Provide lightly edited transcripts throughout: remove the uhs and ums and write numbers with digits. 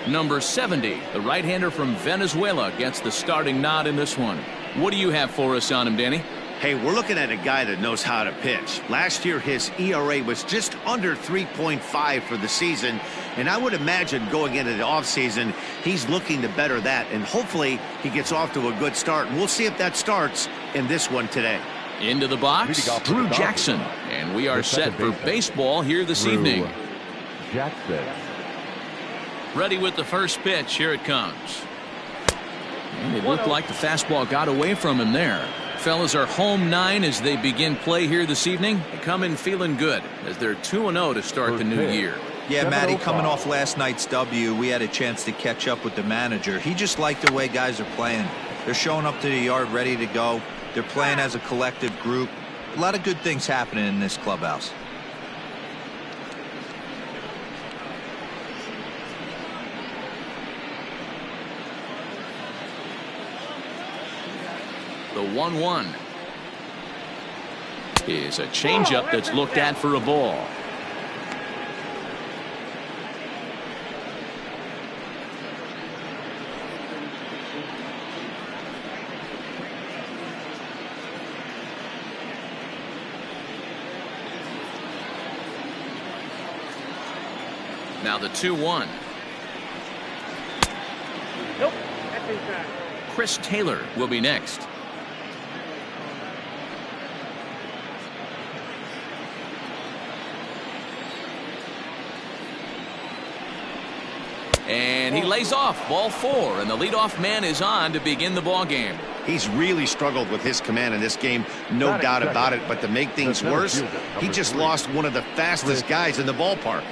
Number 70, the right-hander from Venezuela, gets the starting nod in this one. What do you have for us on him, Danny? Hey, we're looking at a guy that knows how to pitch. Last year, his ERA was just under 3.5 for the season, and I would imagine going into the offseason, he's looking to better that, and hopefully he gets off to a good start. And we'll see if that starts in this one today. Into the box, Drew Jackson, and we are set for baseball here this evening. Jackson. Ready with the first pitch. Here it comes. And it looked like the fastball got away from him there. Fellas are home 9 as they begin play here this evening. They come in feeling good as they're 2-0 to start the new year. Yeah, Matty, coming off last night's W, we had a chance to catch up with the manager. He just liked the way guys are playing. They're showing up to the yard ready to go. They're playing as a collective group. A lot of good things happening in this clubhouse. The 1-1 is a changeup that's looked at for a ball. Now the 2-1. Nope. Chris Taylor will be next. And he lays off, ball 4, and the leadoff man is on to begin the ball game. He's really struggled with his command in this game, no doubt about it. But to make things worse, he just lost one of the fastest guys in the ballpark.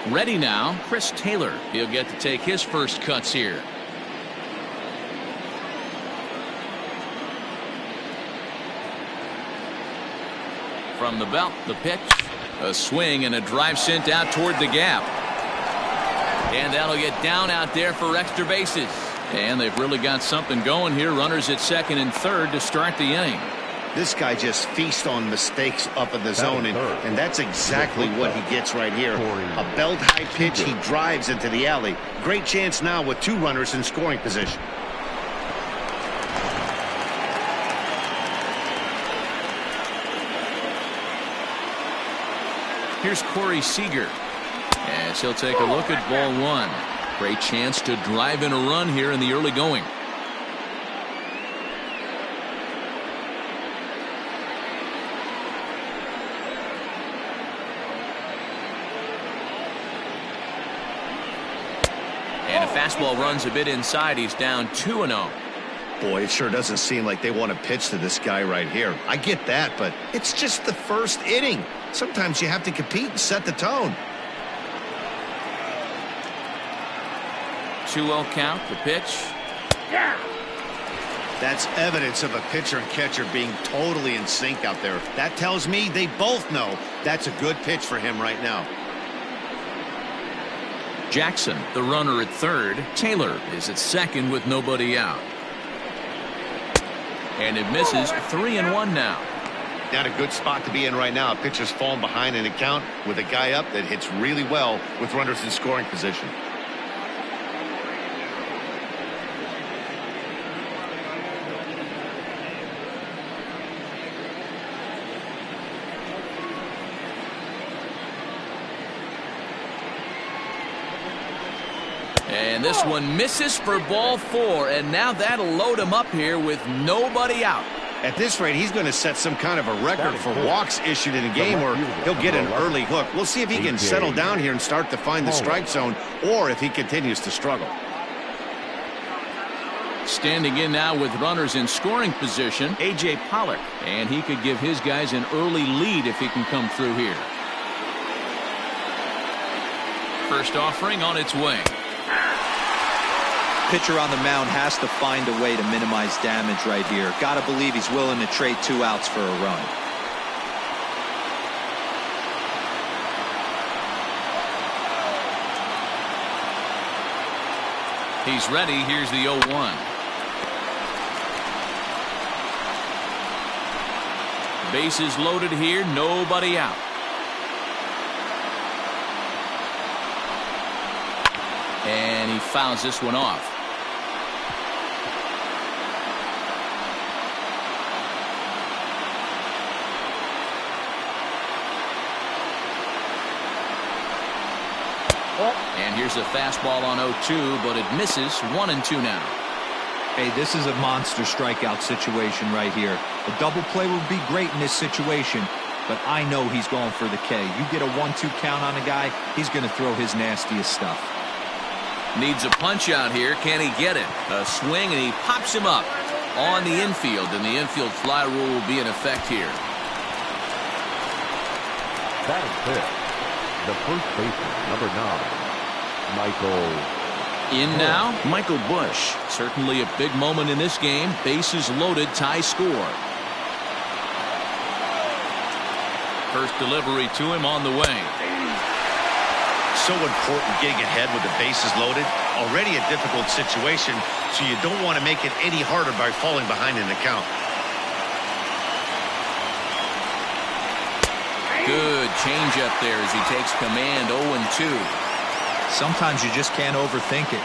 Ready now, Chris Taylor. He'll get to take his first cuts here. From the belt, the pitch. A swing and a drive sent out toward the gap. And that'll get down out there for extra bases. And they've really got something going here. Runners at second and third to start the inning. This guy just feasts on mistakes up in the zone, and that's exactly what he gets right here. A belt-high pitch, he drives into the alley. Great chance now with 2 runners in scoring position. Here's Corey Seager as he'll take a look at ball 1. Great chance to drive in a run here in the early going. And a fastball runs a bit inside. He's down 2-0. Boy, it sure doesn't seem like they want to pitch to this guy right here. I get that, but it's just the first inning. Sometimes you have to compete and set the tone. 2-0 count, the pitch. Yeah. That's evidence of a pitcher and catcher being totally in sync out there. That tells me they both know that's a good pitch for him right now. Jackson, the runner at third. Taylor is at second with nobody out. And it misses. 3-1 now. Not a good spot to be in right now. A pitcher's falling behind in the count with a guy up that hits really well with runners in scoring position. And this one misses for ball 4, and now that'll load him up here with nobody out. At this rate, he's going to set some kind of a record for walks issued in a game, or he'll get an early hook. We'll see if he can settle down here and start to find the strike zone, or if he continues to struggle. Standing in now with runners in scoring position, A.J. Pollock, and he could give his guys an early lead if he can come through here. First offering on its way. Pitcher on the mound has to find a way to minimize damage right here. Gotta believe he's willing to trade 2 outs for a run. He's ready. Here's the 0-1. Bases loaded here, nobody out. And he fouls this one off. And here's a fastball on 0-2, but it misses. 1-2 now. Hey, this is a monster strikeout situation right here. A double play would be great in this situation, but I know he's going for the K. You get a 1-2 count on a guy, he's going to throw his nastiest stuff. Needs a punch out here. Can he get it? A swing, and he pops him up on the infield, and the infield fly rule will be in effect here. That is it. The first baseman, number 9, Michael. In now, Michael Busch. Certainly a big moment in this game. Bases loaded, tie score. First delivery to him on the way. So important getting ahead with the bases loaded. Already a difficult situation, so you don't want to make it any harder by falling behind in the count. Good changeup there as he takes command. 0-2. Sometimes you just can't overthink it.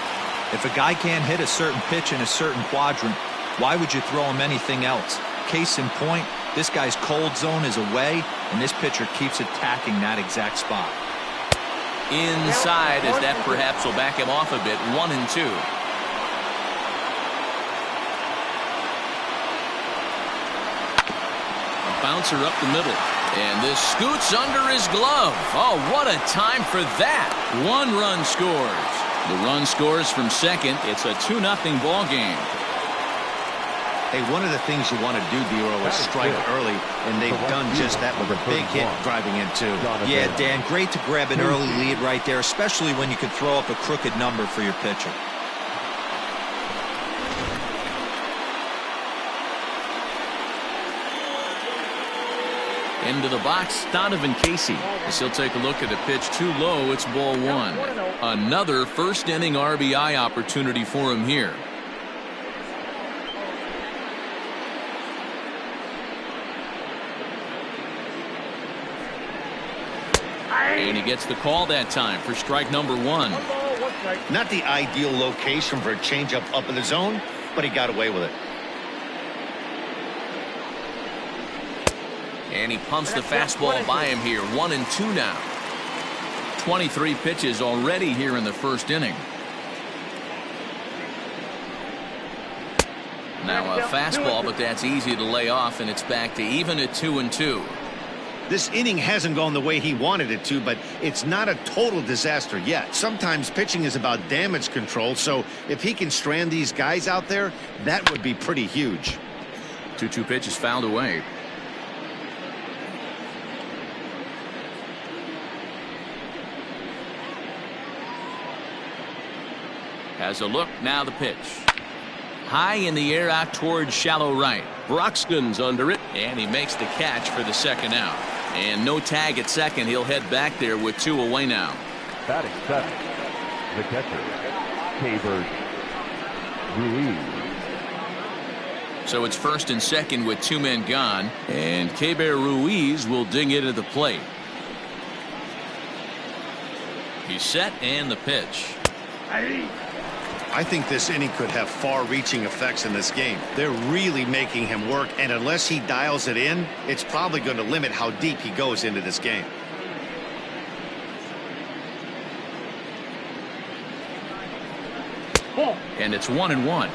If a guy can't hit a certain pitch in a certain quadrant, why would you throw him anything else? Case in point, this guy's cold zone is away, and this pitcher keeps attacking that exact spot. Inside, as that perhaps will back him off a bit. 1-2. A bouncer up the middle. And this scoots under his glove. Oh, what a time for that. 1 run scores. The run scores from second. It's a 2-0 ball game. Hey, one of the things you want to do, Bureau, is strike early, and they've done just that with a big hit driving in two. Yeah, Dan, great to grab an early lead right there, especially when you can throw up a crooked number for your pitcher. Into the box, Donovan Casey. As he'll take a look at a pitch too low. It's ball 1. Another first inning RBI opportunity for him here. And he gets the call that time for strike number 1. Not the ideal location for a changeup up in the zone, but he got away with it. And he pumps the fastball by him here. 1-2 now. 23 pitches already here in the first inning. Now a fastball, but that's easy to lay off, and it's back to even at 2-2. This inning hasn't gone the way he wanted it to, but it's not a total disaster yet. Sometimes pitching is about damage control, so if he can strand these guys out there, that would be pretty huge. 2-2 pitch is fouled away. Has a look, now the pitch. High in the air out towards shallow right. Broxton's under it, and he makes the catch for the second out. And no tag at second. He'll head back there with 2 away now. Batting 7, the catcher, Keibert Ruiz. So it's first and second with 2 men gone, and Keibert Ruiz will dig into the plate. He's set, and the pitch. I think this inning could have far-reaching effects in this game. They're really making him work, and unless he dials it in, it's probably going to limit how deep he goes into this game. And it's 1-1.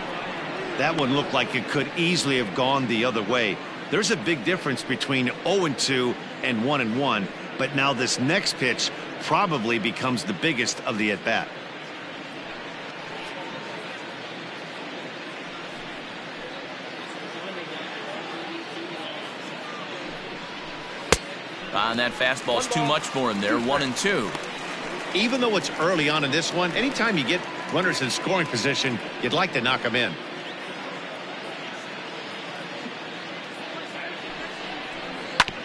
That one looked like it could easily have gone the other way. There's a big difference between 0-2 and 1-1, but now this next pitch probably becomes the biggest of the at-bat. And that fastball's too much for him there. 1-2. Even though it's early on in this one, anytime you get runners in scoring position, you'd like to knock them in.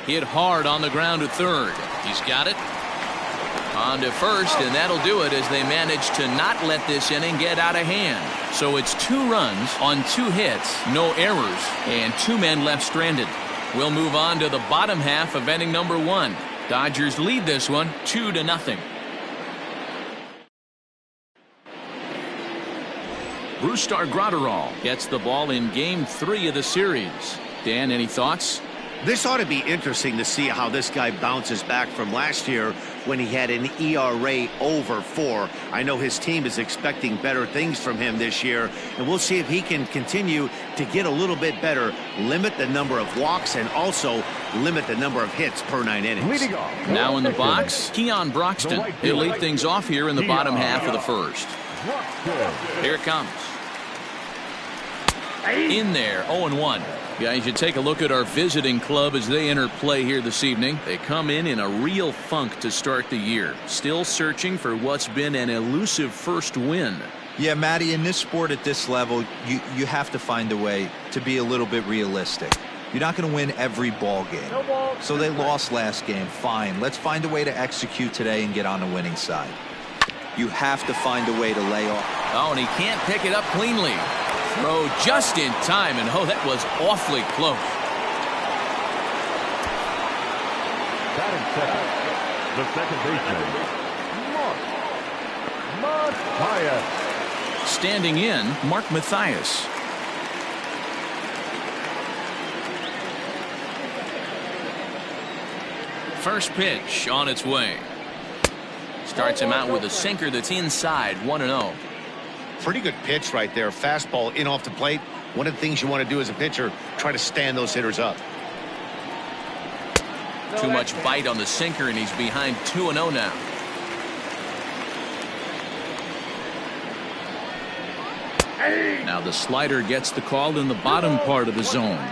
Hit hard on the ground to third. He's got it. On to first, and that'll do it as they manage to not let this inning get out of hand. So it's 2 runs on 2 hits, no errors, and 2 men left stranded. We'll move on to the bottom half of inning number 1. Dodgers lead this one 2-0. Brusdar Graterol gets the ball in Game 3 of the series. Dan, any thoughts? This ought to be interesting to see how this guy bounces back from last year when he had an ERA over 4. I know his team is expecting better things from him this year, and we'll see if he can continue to get a little bit better, limit the number of walks, and also limit the number of hits per 9 innings. Now in the box, Keon Broxton. He'll lead things off here in the bottom half of the first. Here it comes. In there, 0-1. Guys, you take a look at our visiting club as they enter play here this evening. They come in a real funk to start the year. Still searching for what's been an elusive first win. Yeah, Matty, in this sport at this level, you have to find a way to be a little bit realistic. You're not going to win every ball game. So they lost last game. Fine. Let's find a way to execute today and get on the winning side. You have to find a way to lay off. Oh, and he can't pick it up cleanly. Throw just in time, and that was awfully close. Batting second, the second baseman, Mark Mathias. Standing in, Mark Mathias. First pitch on its way. Starts him out with a sinker that's inside, 1-0. Pretty good pitch right there. Fastball in off the plate. One of the things you want to do as a pitcher, try to stand those hitters up. Too much bite on the sinker, and he's behind 2-0 now. Now the slider gets the call in the bottom part of the zone.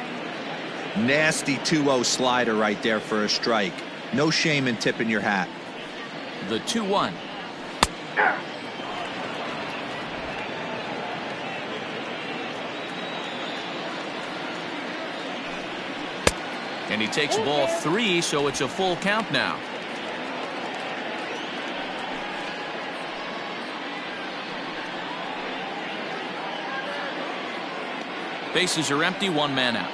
Nasty 2-0 slider right there for a strike. No shame in tipping your hat. The 2-1. And he takes ball 3, so it's a full count now. Bases are empty, 1 man out.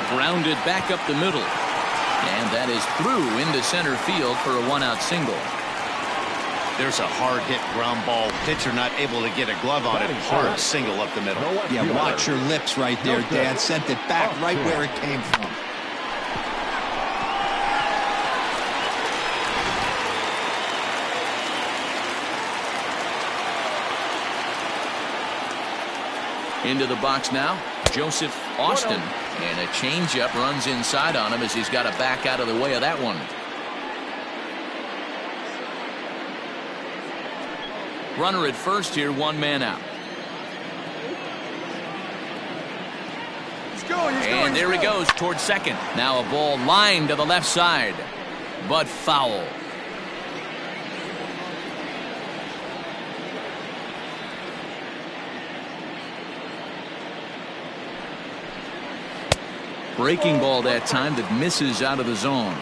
Grounded back up the middle. And that is through into center field for a 1-out single. There's a hard hit ground ball. Pitcher not able to get a glove on it. Hard single up the middle. Yeah, watch your lips right there, Dad. Sent it back right where it came from. Into the box now, Joseph Austin. And a changeup runs inside on him as he's got to back out of the way of that one. Runner at first here, 1 man out. And there he goes towards second. Now a ball lined to the left side, but foul. Breaking ball that time that misses out of the zone.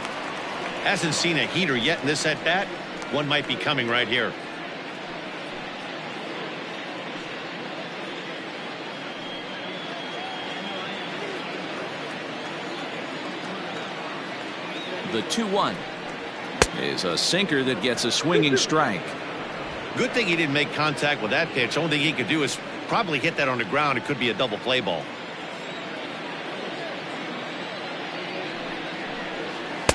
Hasn't seen a heater yet in this at bat. One might be coming right here. The 2-1 is a sinker that gets a swinging strike. Good thing he didn't make contact with that pitch. Only thing he could do is probably hit that on the ground. It could be a double play ball.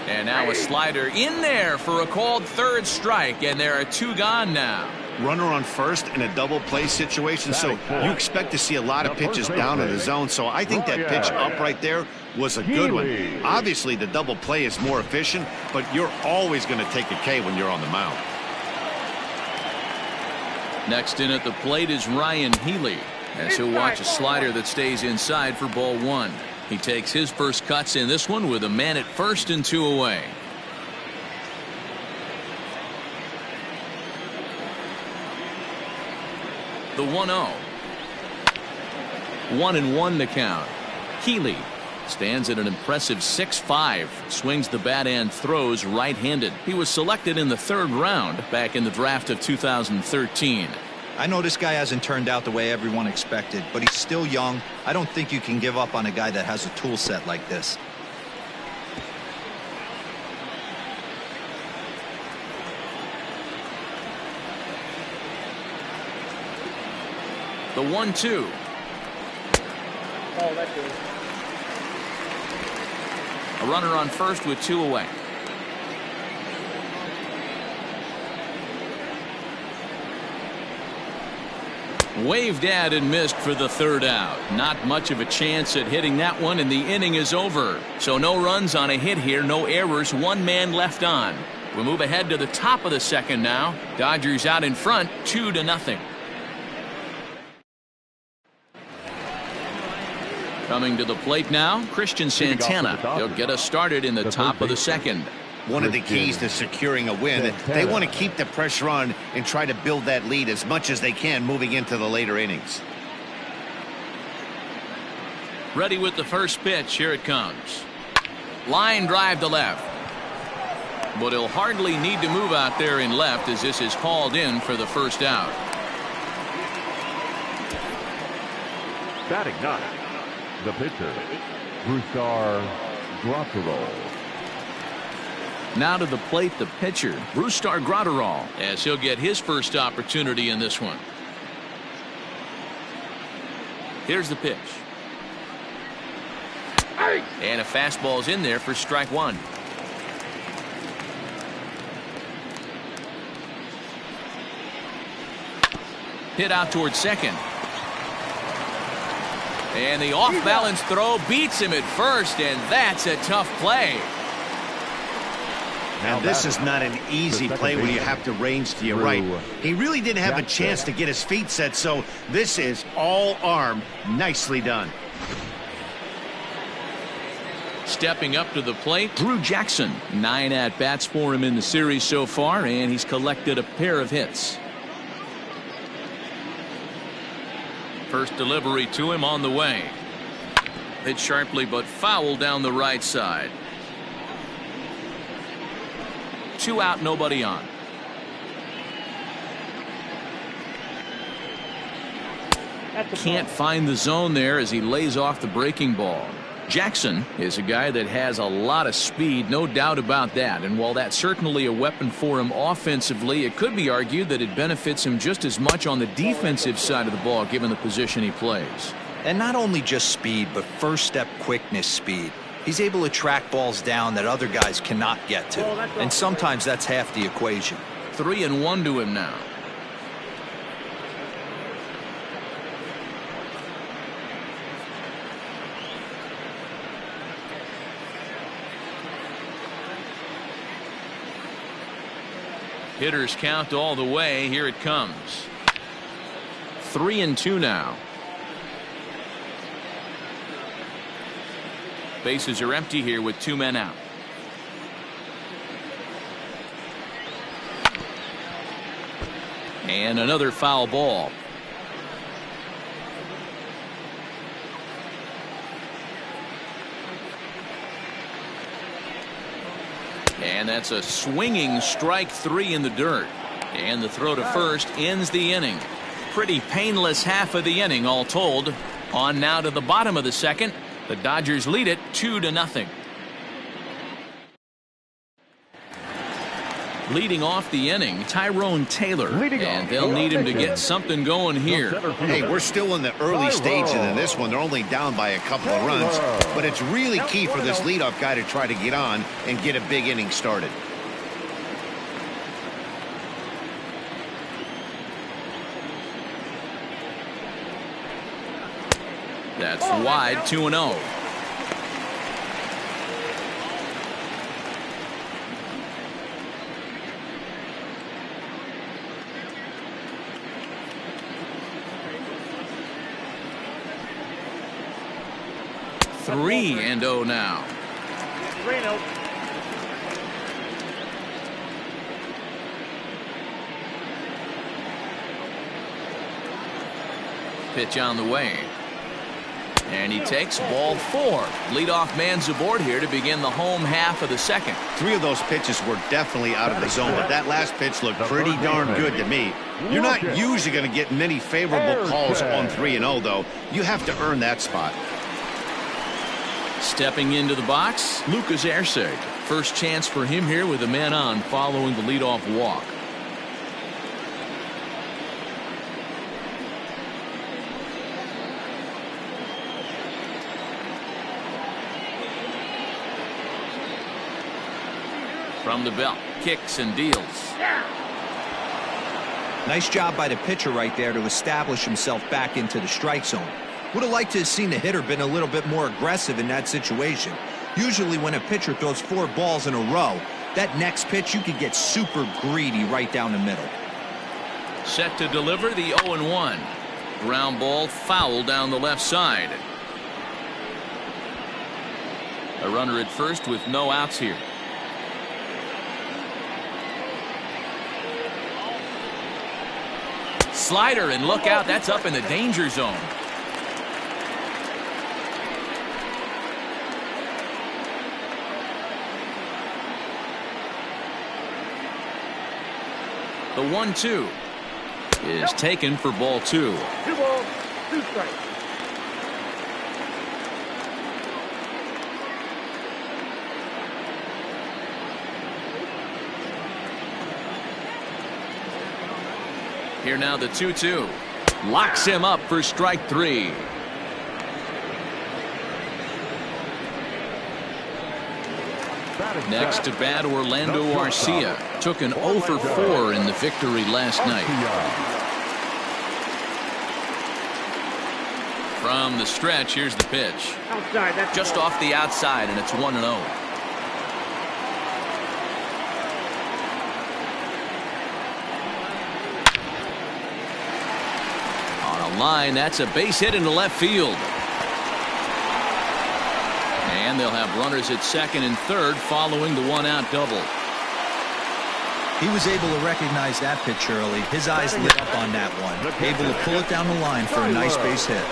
And now a slider in there for a called third strike, and there are 2 gone now. Runner on first in a double play situation, so you expect to see a lot of pitches down in the zone. So I think that pitch up right there was a good one. Obviously the double play is more efficient, but you're always going to take a K when you're on the mound. Next in at the plate is Ryan Healy, as he'll watch a slider that stays inside for ball 1. He takes his first cuts in this one with a man at first and 2 away. The 1-0. 1-1 to count. Healy stands at an impressive 6'5", swings the bat and throws right-handed. He was selected in the 3rd round back in the draft of 2013. I know this guy hasn't turned out the way everyone expected, but he's still young. I don't think you can give up on a guy that has a tool set like this. The 1-2. Oh, that's good. A runner on first with 2 away. Waved at and missed for the 3rd out. Not much of a chance at hitting that one, and the inning is over. So no runs on a hit here, no errors, 1 man left on. We move ahead to the top of the 2nd now. Dodgers out in front, 2-0. Coming to the plate now, Christian Santana. He'll get us started in the top of the 2nd. One of the keys to securing a win, they want to keep the pressure on and try to build that lead as much as they can moving into the later innings. Ready with the first pitch. Here it comes. Line drive to left. But he'll hardly need to move out there in left as this is called in for the 1st out. Batting 9, the pitcher, Brusdar Graterol. Now to the plate, the pitcher, Brusdar Graterol, as he'll get his first opportunity in this one. Here's the pitch. And a fastball's in there for strike 1. Hit out towards second. And the off-balance throw beats him at first, and that's a tough play. Now, this is not an easy play when you have to range to your right. He really didn't have a chance to get his feet set, so this is all arm. Nicely done. Stepping up to the plate, Drew Jackson. 9 at-bats for him in the series so far, and he's collected a pair of hits. First delivery to him on the way. Hit sharply but foul down the right side. 2 out, nobody on. Can't find the zone there as he lays off the breaking ball. Jackson is a guy that has a lot of speed, no doubt about that. And while that's certainly a weapon for him offensively, it could be argued that it benefits him just as much on the defensive side of the ball given the position he plays. And not only just speed, but first step quickness speed. He's able to track balls down that other guys cannot get to. And sometimes that's half the equation. 3-1 to him now. Hitters count all the way. Here it comes. 3-2 now. Bases are empty here with 2 men out. And another foul ball. And that's a swinging strike 3 in the dirt. And the throw to first ends the inning. Pretty painless half of the inning all told. On now to the bottom of the 2nd. The Dodgers lead it 2-0. Leading off the inning, Tyrone Taylor. And they'll need him to get something going here. Hey, we're still in the early stages in this one. They're only down by a couple of runs. But it's really key for this leadoff guy to try to get on and get a big inning started. That's wide, 2-0. Three and 0 now. 3-0. Pitch on the way. And he takes ball 4. Leadoff man's aboard here to begin the home half of the 2nd. 3 of those pitches were definitely out of the zone, but that last pitch looked pretty darn good to me. You're not usually going to get many favorable calls on 3-0, though. You have to earn that spot. Stepping into the box, Lucas Erceg. First chance for him here with a man on following the leadoff walk. From the belt, kicks and deals. Nice job by the pitcher right there to establish himself back into the strike zone. Would have liked to have seen the hitter been a little bit more aggressive in that situation. Usually when a pitcher throws 4 balls in a row, that next pitch you could get super greedy right down the middle. Set to deliver the 0-1. Ground ball foul down the left side. A runner at first with no outs here. Slider, and look out, that's up in the danger zone. The 1-2 is taken for ball 2. 2 balls, 2 strikes. Here now the 2-2. Locks him up for strike 3. Next to bat, Orlando Arcia took an 0 for 4 in the victory last night. From the stretch, here's the pitch. Outside, that's Just off the outside, and it's 1-0. Line, that's a base hit into left field. And they'll have runners at second and third following the 1-out double. He was able to recognize that pitch early. His eyes lit up on that one. Able to pull it down the line for a nice base hit.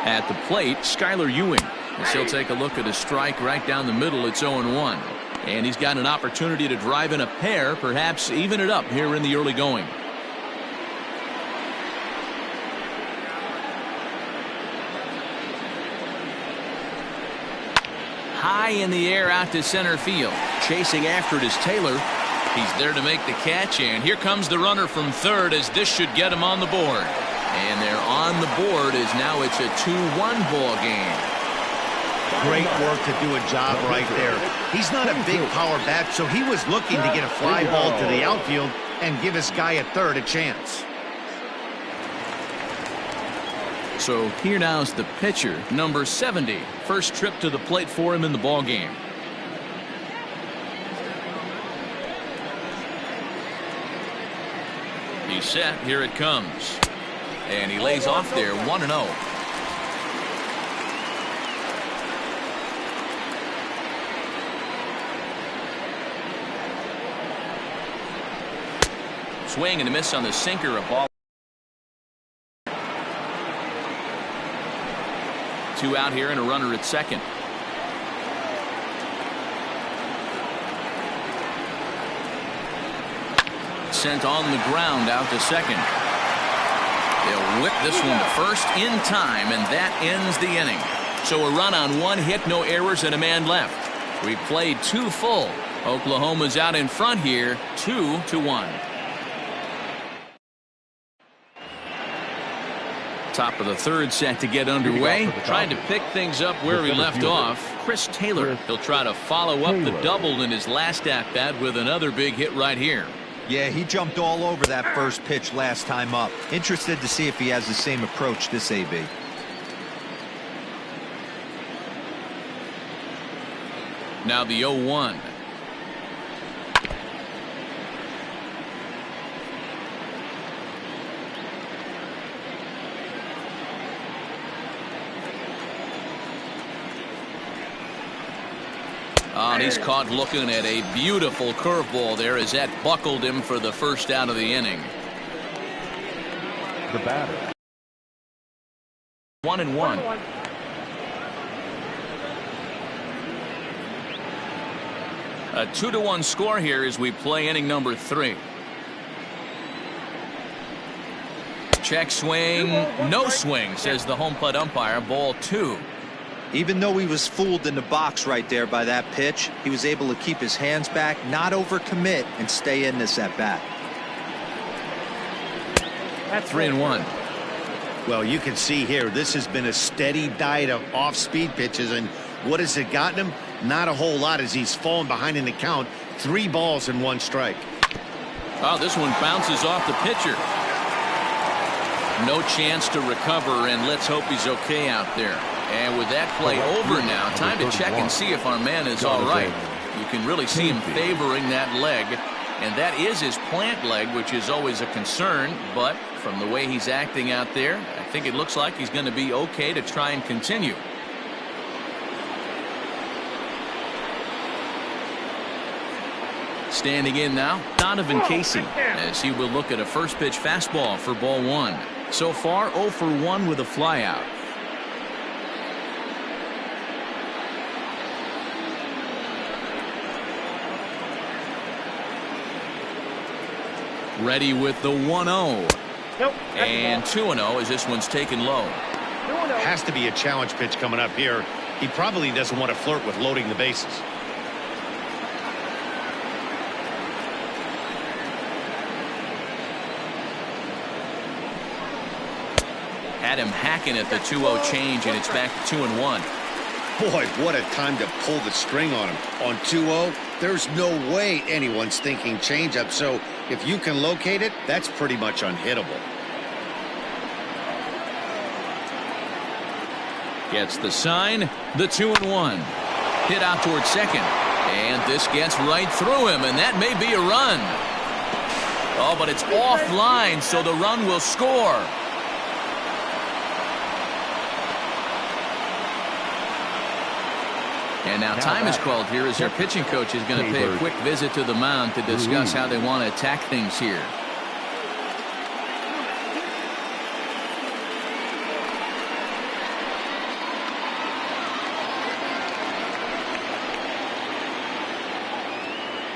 At the plate, Skylar Ewing. As he'll take a look at a strike right down the middle. It's 0-1. And he's got an opportunity to drive in a pair, perhaps even it up here in the early going. High in the air out to center field. Chasing after it is Taylor. He's there to make the catch, and here comes the runner from third as this should get him on the board. And they're on the board as now it's a 2-1 ball game. Great work to do a job right there. He's not a big power bat, so he was looking to get a fly ball to the outfield and give his guy at third a chance. So here now is the pitcher, number 70. First trip to the plate for him in the ball game. He's set. Here it comes. And he lays off there, 1-0. Swing and a miss on the sinker. A ball. 2 out here and a runner at second. Sent on the ground out to second. They'll whip this one to first in time, and that ends the inning. So a run on 1 hit, no errors, and a man left. We played 2 full. Oklahoma's out in front here, 2-1. Top of the third set to get underway. Trying to pick things up where he left off. Chris Taylor. He'll try to follow up the double in his last at-bat with another big hit right here. Yeah, he jumped all over that first pitch last time up. Interested to see if he has the same approach this AB. Now the 0-1. And he's caught looking at a beautiful curveball there as that buckled him for the first out of the inning. The batter. 1-1. A 2-1 score here as we play inning number 3. Check swing, no swing, says the home plate umpire. Ball 2. Even though he was fooled in the box right there by that pitch, he was able to keep his hands back, not overcommit, and stay in this at bat. 3-1. Well, you can see here, this has been a steady diet of off-speed pitches, and what has it gotten him? Not a whole lot as he's fallen behind in the count. 3 balls and 1 strike. Oh, this one bounces off the pitcher. No chance to recover, and let's hope he's okay out there. And with that play over now, time to check and see if our man is all right. You can really see him favoring that leg, and that is his plant leg, which is always a concern, but from the way he's acting out there, I think it looks like he's going to be okay to try and continue. Standing in now, Donovan Casey, as he will look at a first pitch fastball for ball 1. So far, 0 for 1 with a flyout. Ready with the 1-0. Nope. And 2-0 as this one's taken low. Has to be a challenge pitch coming up here. He probably doesn't want to flirt with loading the bases. Had him hacking at the 2-0 change, and it's back to 2-1. Boy, what a time to pull the string on him. On 2-0, there's no way anyone's thinking changeup, so if you can locate it, that's pretty much unhittable. Gets the sign, the 2-1. Hit out towards second, and this gets right through him, and that may be a run. Oh, but it's offline, so the run will score. And now time is called here as their pitching coach is going to pay a quick visit to the mound to discuss how they want to attack things here.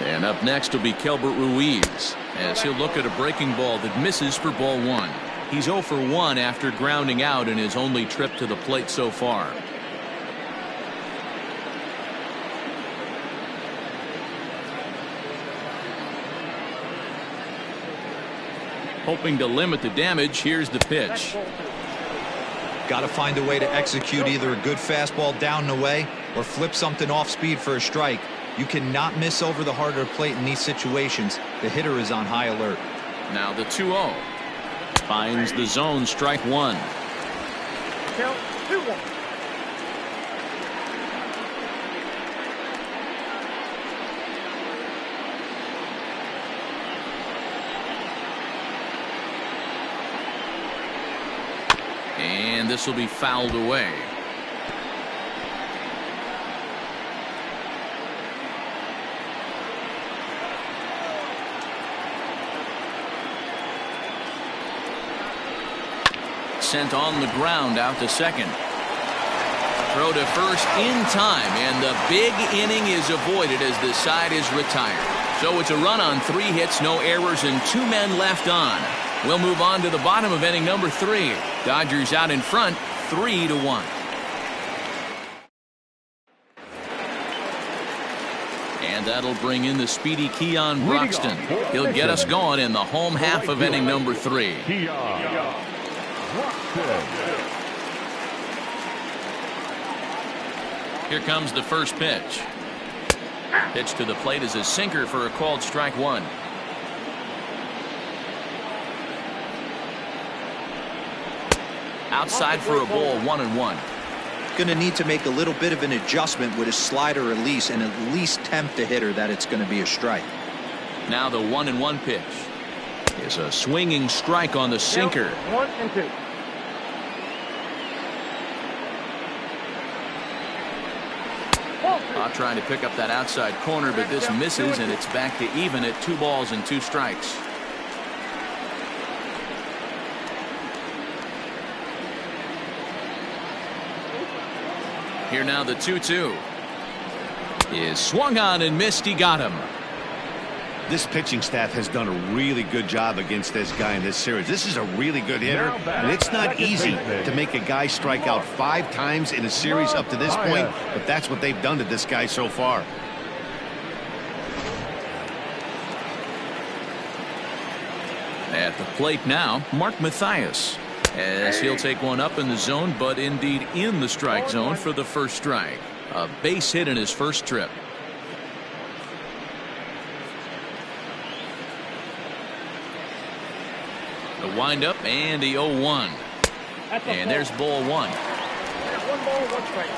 And up next will be Kelbert Ruiz as he'll look at a breaking ball that misses for ball 1. He's 0 for 1 after grounding out in his only trip to the plate so far. Hoping to limit the damage, here's the pitch. Got to find a way to execute either a good fastball down and away or flip something off speed for a strike. You cannot miss over the heart of the plate in these situations. The hitter is on high alert. Now the 2-0. Finds the zone, strike 1. Count 2-1. And this will be fouled away. Sent on the ground out to second. Throw to first in time, and the big inning is avoided as the side is retired. So it's a run on 3 hits, no errors, and 2 men left on. We'll move on to the bottom of inning number 3. Dodgers out in front, 3-1. And that'll bring in the speedy Keon Broxton. He'll get us going in the home half of inning number 3. Here comes the first pitch. Pitch to the plate is a sinker for a called strike 1. Outside for a ball, 1-1. Going to need to make a little bit of an adjustment with his slider release and at least tempt the hitter that it's going to be a strike. Now the 1-1 pitch is a swinging strike on the sinker. 1-2. Trying to pick up that outside corner, but this misses, and it's back to even at 2 balls and 2 strikes. Here now the 2-2 is swung on and missed. He got him. This pitching staff has done a really good job against this guy in this series. This is a really good hitter, and it's not easy to make a guy strike out 5 times in a series up to this point, but that's what they've done to this guy so far. At the plate now, Mark Mathias, as he'll take one up in the zone, but indeed in the strike zone for the first strike. A base hit in his first trip. The windup and the 0-1. And there's ball 1. 1 ball, 1 strike.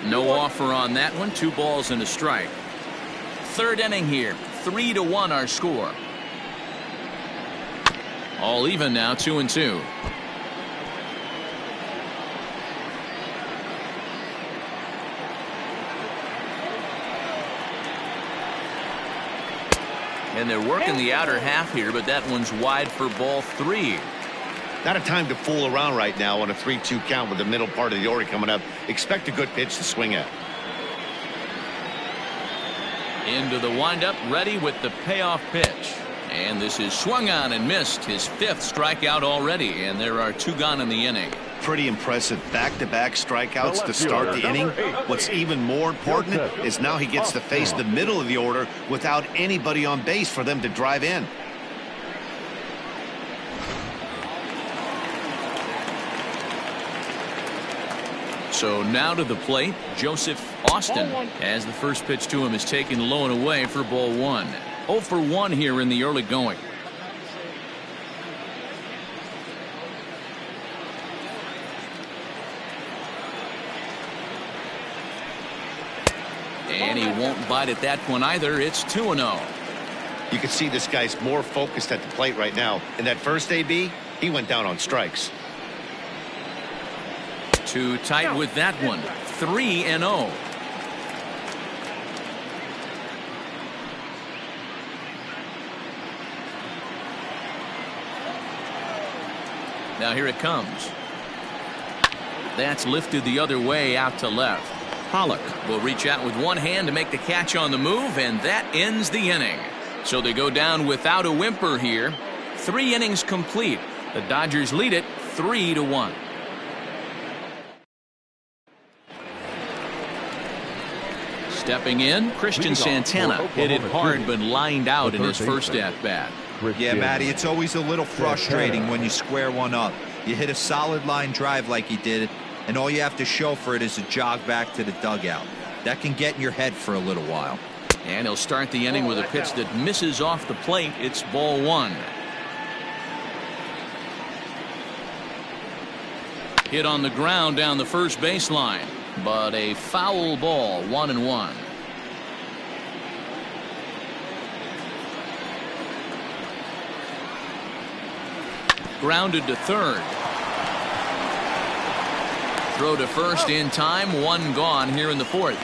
No offer on that one. 2 balls and a strike. Third inning here. 3-1 our score. All even now, 2-2. And they're working the outer half here, but that one's wide for ball 3. Not a time to fool around right now on a 3-2 count with the middle part of the order coming up. Expect a good pitch to swing at. Into the windup, ready with the payoff pitch. And this is swung on and missed. His 5th strikeout already, and there are 2 gone in the inning. Pretty impressive back-to-back strikeouts to start the inning. What's even more important is now he gets to face the middle of the order without anybody on base for them to drive in. So now to the plate, Joseph Austin, as the first pitch to him is taken low and away for ball 1. 0 for 1 here in the early going. And he won't bite at that one either. It's 2-0. You can see this guy's more focused at the plate right now. In that first AB, he went down on strikes. Too tight with that one. 3-0. Now here it comes. That's lifted the other way out to left. Pollock will reach out with one hand to make the catch on the move, and that ends the inning. So they go down without a whimper here. 3 innings complete. The Dodgers lead it 3-1. Stepping in, Christian Santana hit it hard but lined out in his first at-bat. Yeah, Matty, it's always a little frustrating when you square one up. You hit a solid line drive like he did, and all you have to show for it is a jog back to the dugout. That can get in your head for a little while. And he'll start the inning with a pitch that misses off the plate. It's ball 1. Hit on the ground down the first baseline, but a foul ball. 1-1. Grounded to third. Throw to first in time. 1 gone here in the 4th.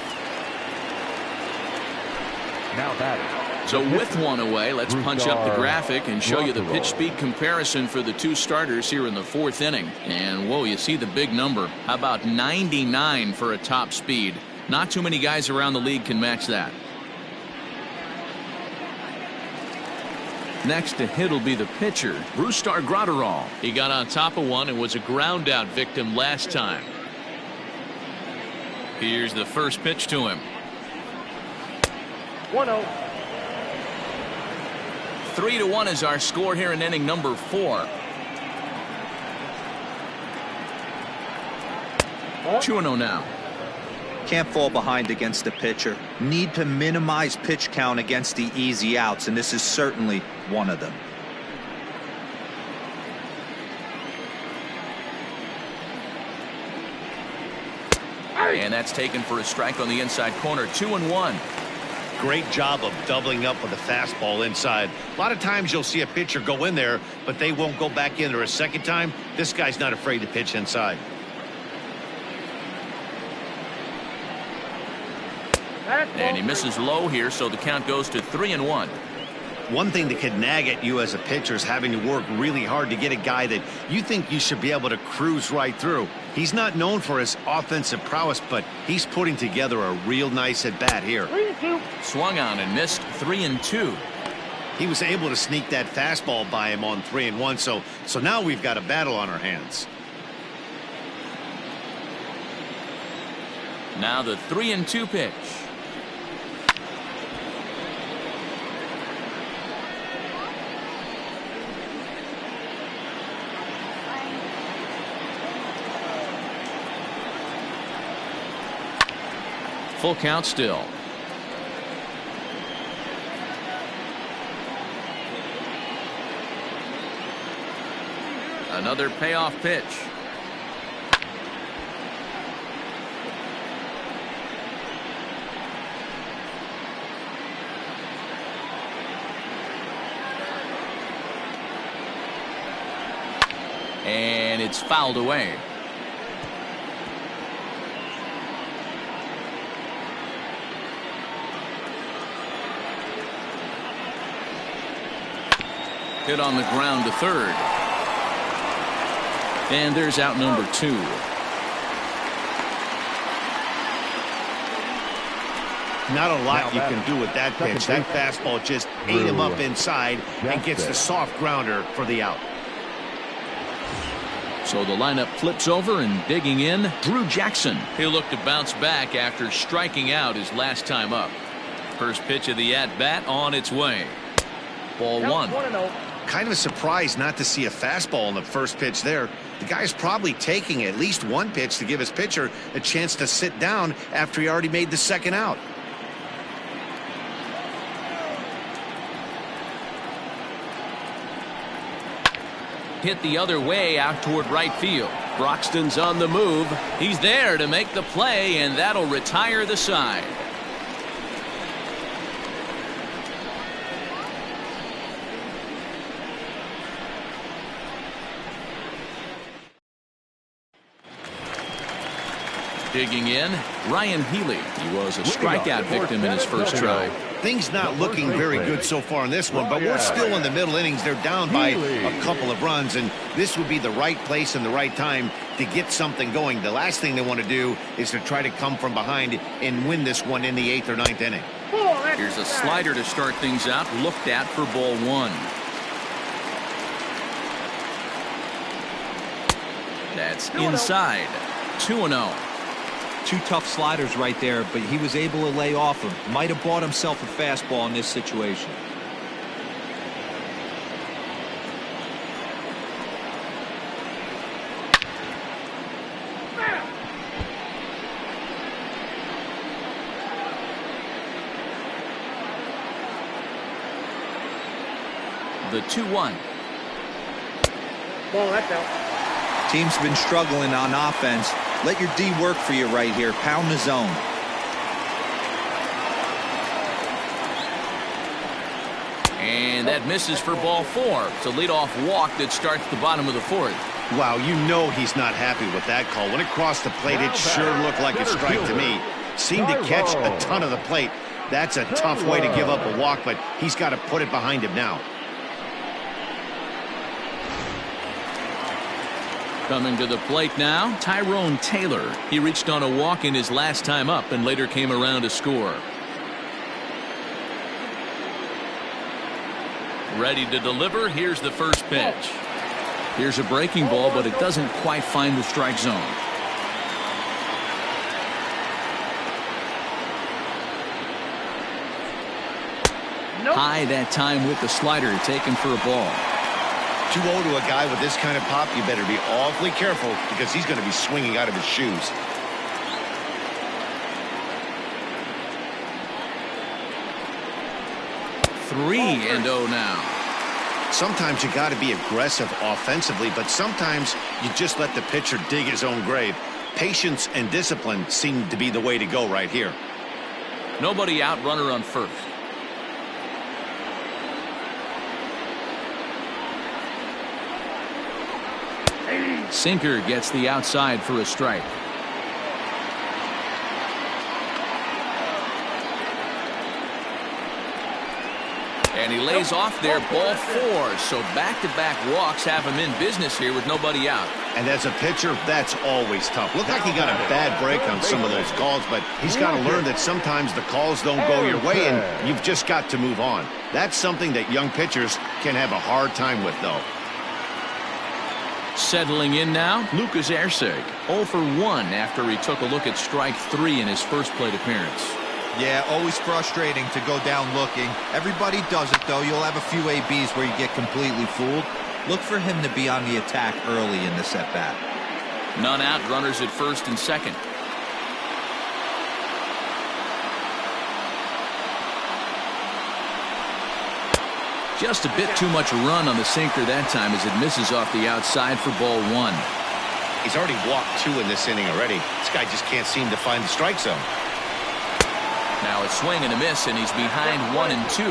Now batting. So with 1 away, let's punch up the graphic and show you the pitch speed comparison for the 2 starters here in the 4th inning. And whoa, you see the big number. How about 99 for a top speed? Not too many guys around the league can match that. Next to hit will be the pitcher, Brusdar Graterol. He got on top of one and was a ground out victim last time. Here's the first pitch to him. 1-0. 3-1 is our score here in inning number 4. 2-0 now. Can't fall behind against the pitcher. Need to minimize pitch count against the easy outs, and this is certainly one of them. And that's taken for a strike on the inside corner. 2-1. Great job of doubling up with a fastball inside. A lot of times you'll see a pitcher go in there, but they won't go back in there a second time. This guy's not afraid to pitch inside. And he misses low here, so the count goes to 3-1. One thing that could nag at you as a pitcher is having to work really hard to get a guy that you think you should be able to cruise right through. He's not known for his offensive prowess, but he's putting together a real nice at-bat here. 3-2. Swung on and missed 3-2. He was able to sneak that fastball by him on 3-1, so now we've got a battle on our hands. Now the 3-2 pitch. Full count still. Another payoff pitch. And it's fouled away. Hit on the ground to third. And there's out number 2. Not a lot you can do with that pitch. That fastball just ate him up inside and gets the soft grounder for the out. So the lineup flips over, and digging in, Drew Jackson. He'll look to bounce back after striking out his last time up. First pitch of the at-bat on its way. Ball one. 1-0. Kind of a surprise not to see a fastball in the first pitch there. The guy's probably taking at least one pitch to give his pitcher a chance to sit down after he already made the second out. Hit the other way out toward right field. Broxton's on the move. He's there to make the play, and that'll retire the side. Digging in, Ryan Healy. He was a strikeout victim in his first try. Things not looking very good so far in this one, but we're still in the middle innings. They're down by a couple of runs, and this would be the right place and the right time to get something going. The last thing they want to do is to try to come from behind and win this one in the 8th or 9th inning. Here's a slider to start things out, looked at for ball one. That's inside. 2-0. 2 tough sliders right there, but he was able to lay off him. Might have bought himself a fastball in this situation. The 2-1. Ball, that's out. Team's been struggling on offense. Let your D work for you right here. Pound the zone. And that misses for ball 4. It's a leadoff walk that starts the bottom of the 4th. Wow, you know he's not happy with that call. When it crossed the plate, it sure looked like a strike to me. Seemed to catch a ton of the plate. That's a tough way to give up a walk, but he's got to put it behind him now. Coming to the plate now, Tyrone Taylor. He reached on a walk in his last time up and later came around to score. Ready to deliver. Here's the first pitch. Here's a breaking ball, but it doesn't quite find the strike zone. High that time with the slider, taken for a ball. 2-0 to a guy with this kind of pop, you better be awfully careful because he's going to be swinging out of his shoes. Three and 0 now. Sometimes you got to be aggressive offensively, but sometimes you just let the pitcher dig his own grave. Patience and discipline seem to be the way to go right here. Nobody out, runner on first. Sinker gets the outside for a strike. And he lays off there, ball 4. So back-to-back walks have him in business here with nobody out. And as a pitcher, that's always tough. Looked like he got a bad break on some of those calls, but he's got to learn that sometimes the calls don't go your way, and you've just got to move on. That's something that young pitchers can have a hard time with, though. Settling in now, Lucas Erceg, 0 for 1 after he took a look at strike 3 in his first plate appearance. Yeah, always frustrating to go down looking. Everybody does it, though. You'll have a few ABs where you get completely fooled. Look for him to be on the attack early in this at-bat. None out, runners at first and second. Just a bit too much run on the sinker that time as it misses off the outside for ball 1. He's already walked 2 in this inning already. This guy just can't seem to find the strike zone. Now a swing and a miss, and he's behind 1 and 2.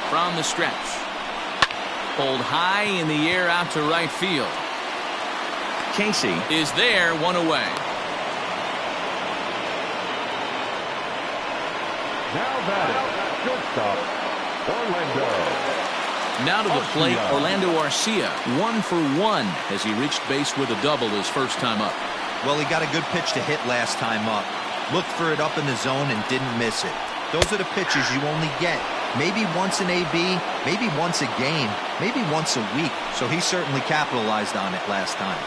From the stretch. Pulled high in the air out to right field. Casey is there, 1 away. Now batting, shortstop, Orlando. Now to the plate, Orlando Arcia, 1 for 1 as he reached base with a double his first time up. Well, he got a good pitch to hit last time up. Looked for it up in the zone and didn't miss it. Those are the pitches you only get. Maybe once an AB, maybe once a game, maybe once a week. So he certainly capitalized on it last time.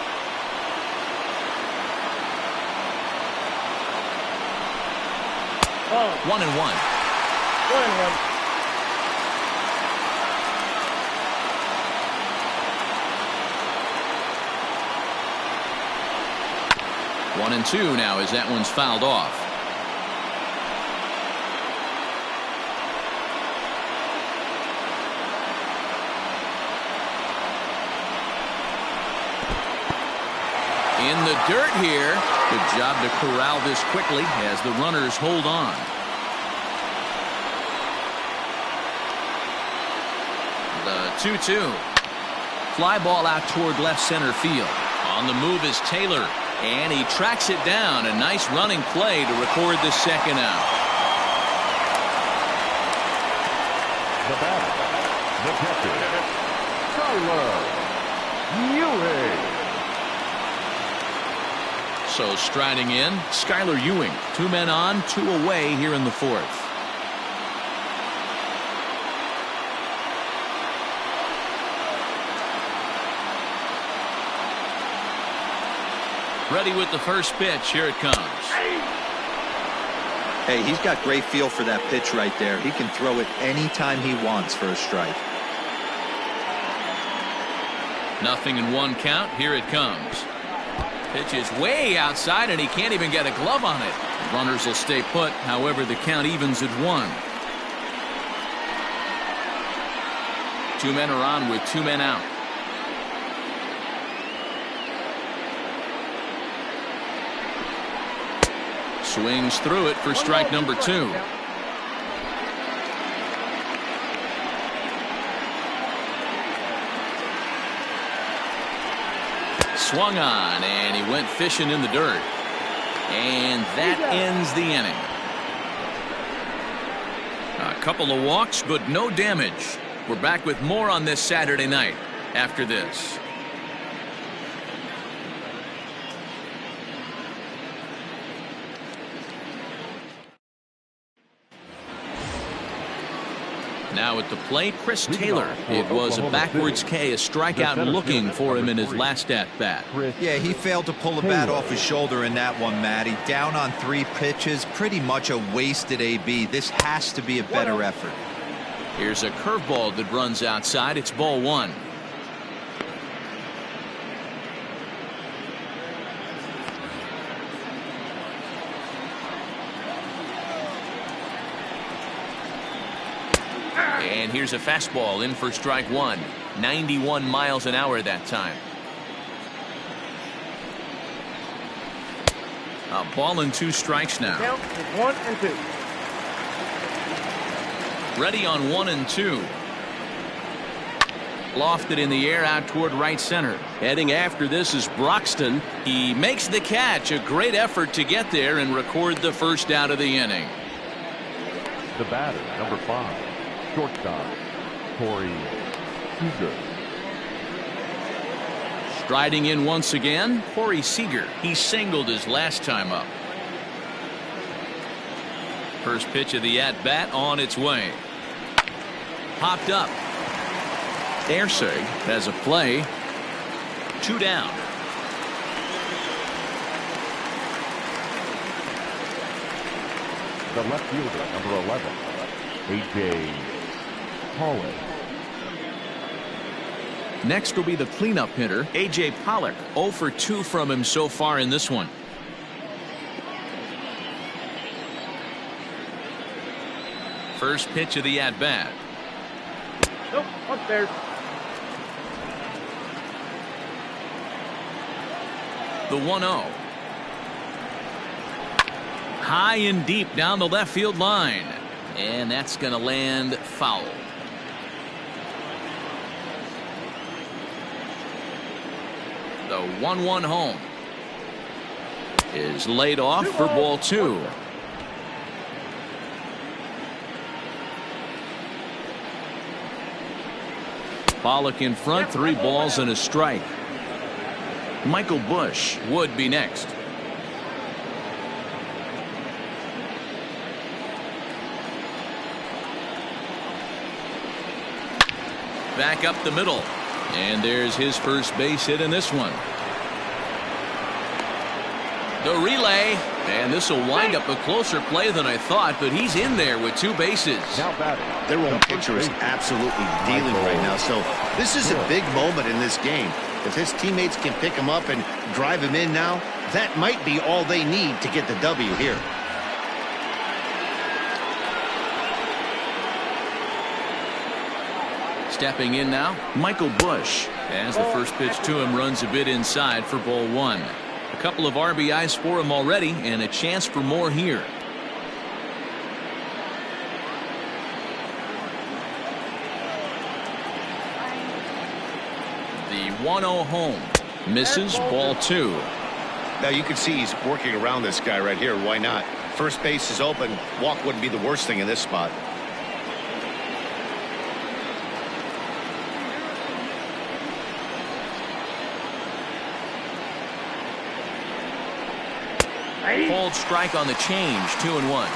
Oh. 1 and 1. 1 and 1. One and 2 now as that one's fouled off. In the dirt here. Good job to corral this quickly as the runners hold on. The 2-2. Fly ball out toward left center field. On the move is Taylor, and he tracks it down. A nice running play to record the second out. The batter, the catcher, Skyler Ewing. So striding in, Skyler Ewing. 2 men on, 2 away here in the 4th. Ready with the first pitch. Here it comes. Hey, he's got great feel for that pitch right there. He can throw it anytime he wants for a strike. 0-1 count. Here it comes. Pitch is way outside, and he can't even get a glove on it. Runners will stay put. However, the count evens at 1. 2 men are on with 2 men out. Swings through it for strike number 2. Swung on, and he went fishing in the dirt. And that ends the inning. A couple of walks, but no damage. We're back with more on this Saturday night after this. Now at the plate, Chris Taylor. It was a backwards K, a strikeout looking for him in his last at-bat. Yeah, he failed to pull the bat off his shoulder in that one, Matty. Down on 3 pitches, pretty much a wasted AB. This has to be a better effort. Here's a curveball that runs outside. It's ball 1. And here's a fastball in for strike 1. 91 miles an hour that time. A ball and 2 strikes now. Count is 1 and 2. Ready on 1 and 2. Lofted in the air out toward right center. Heading after this is Broxton. He makes the catch. A great effort to get there and record the first out of the inning. The batter, number 5, shortstop, Corey Seager. Striding in once again, Corey Seager. He singled his last time up. First pitch of the at-bat on its way. Popped up. Erceg has a play. 2 down. The left fielder, number 11, A.J. Pollock. Next will be the cleanup hitter, A.J. Pollock. 0 for 2 from him so far in this one. First pitch of the at-bat. Nope, upstairs. The 1-0. High and deep down the left field line. And that's going to land foul. The 1-1 home is laid off for ball 2. Pollock in front, 3 balls and a strike. Michael Busch would be next. Back up the middle. And there's his first base hit in this one. The relay. And this will wind up a closer play than I thought, but he's in there with 2 bases. Now batting. Their own pitcher is absolutely dealing right now, so this is a big moment in this game. If his teammates can pick him up and drive him in now, that might be all they need to get the W here. Stepping in now, Michael Busch. As the first pitch to him runs a bit inside for ball 1. A couple of RBIs for him already and a chance for more here. The 1-0 home misses, ball 2. Now you can see he's working around this guy right here. Why not? First base is open. Walk wouldn't be the worst thing in this spot. Cold strike on the change, 2-1.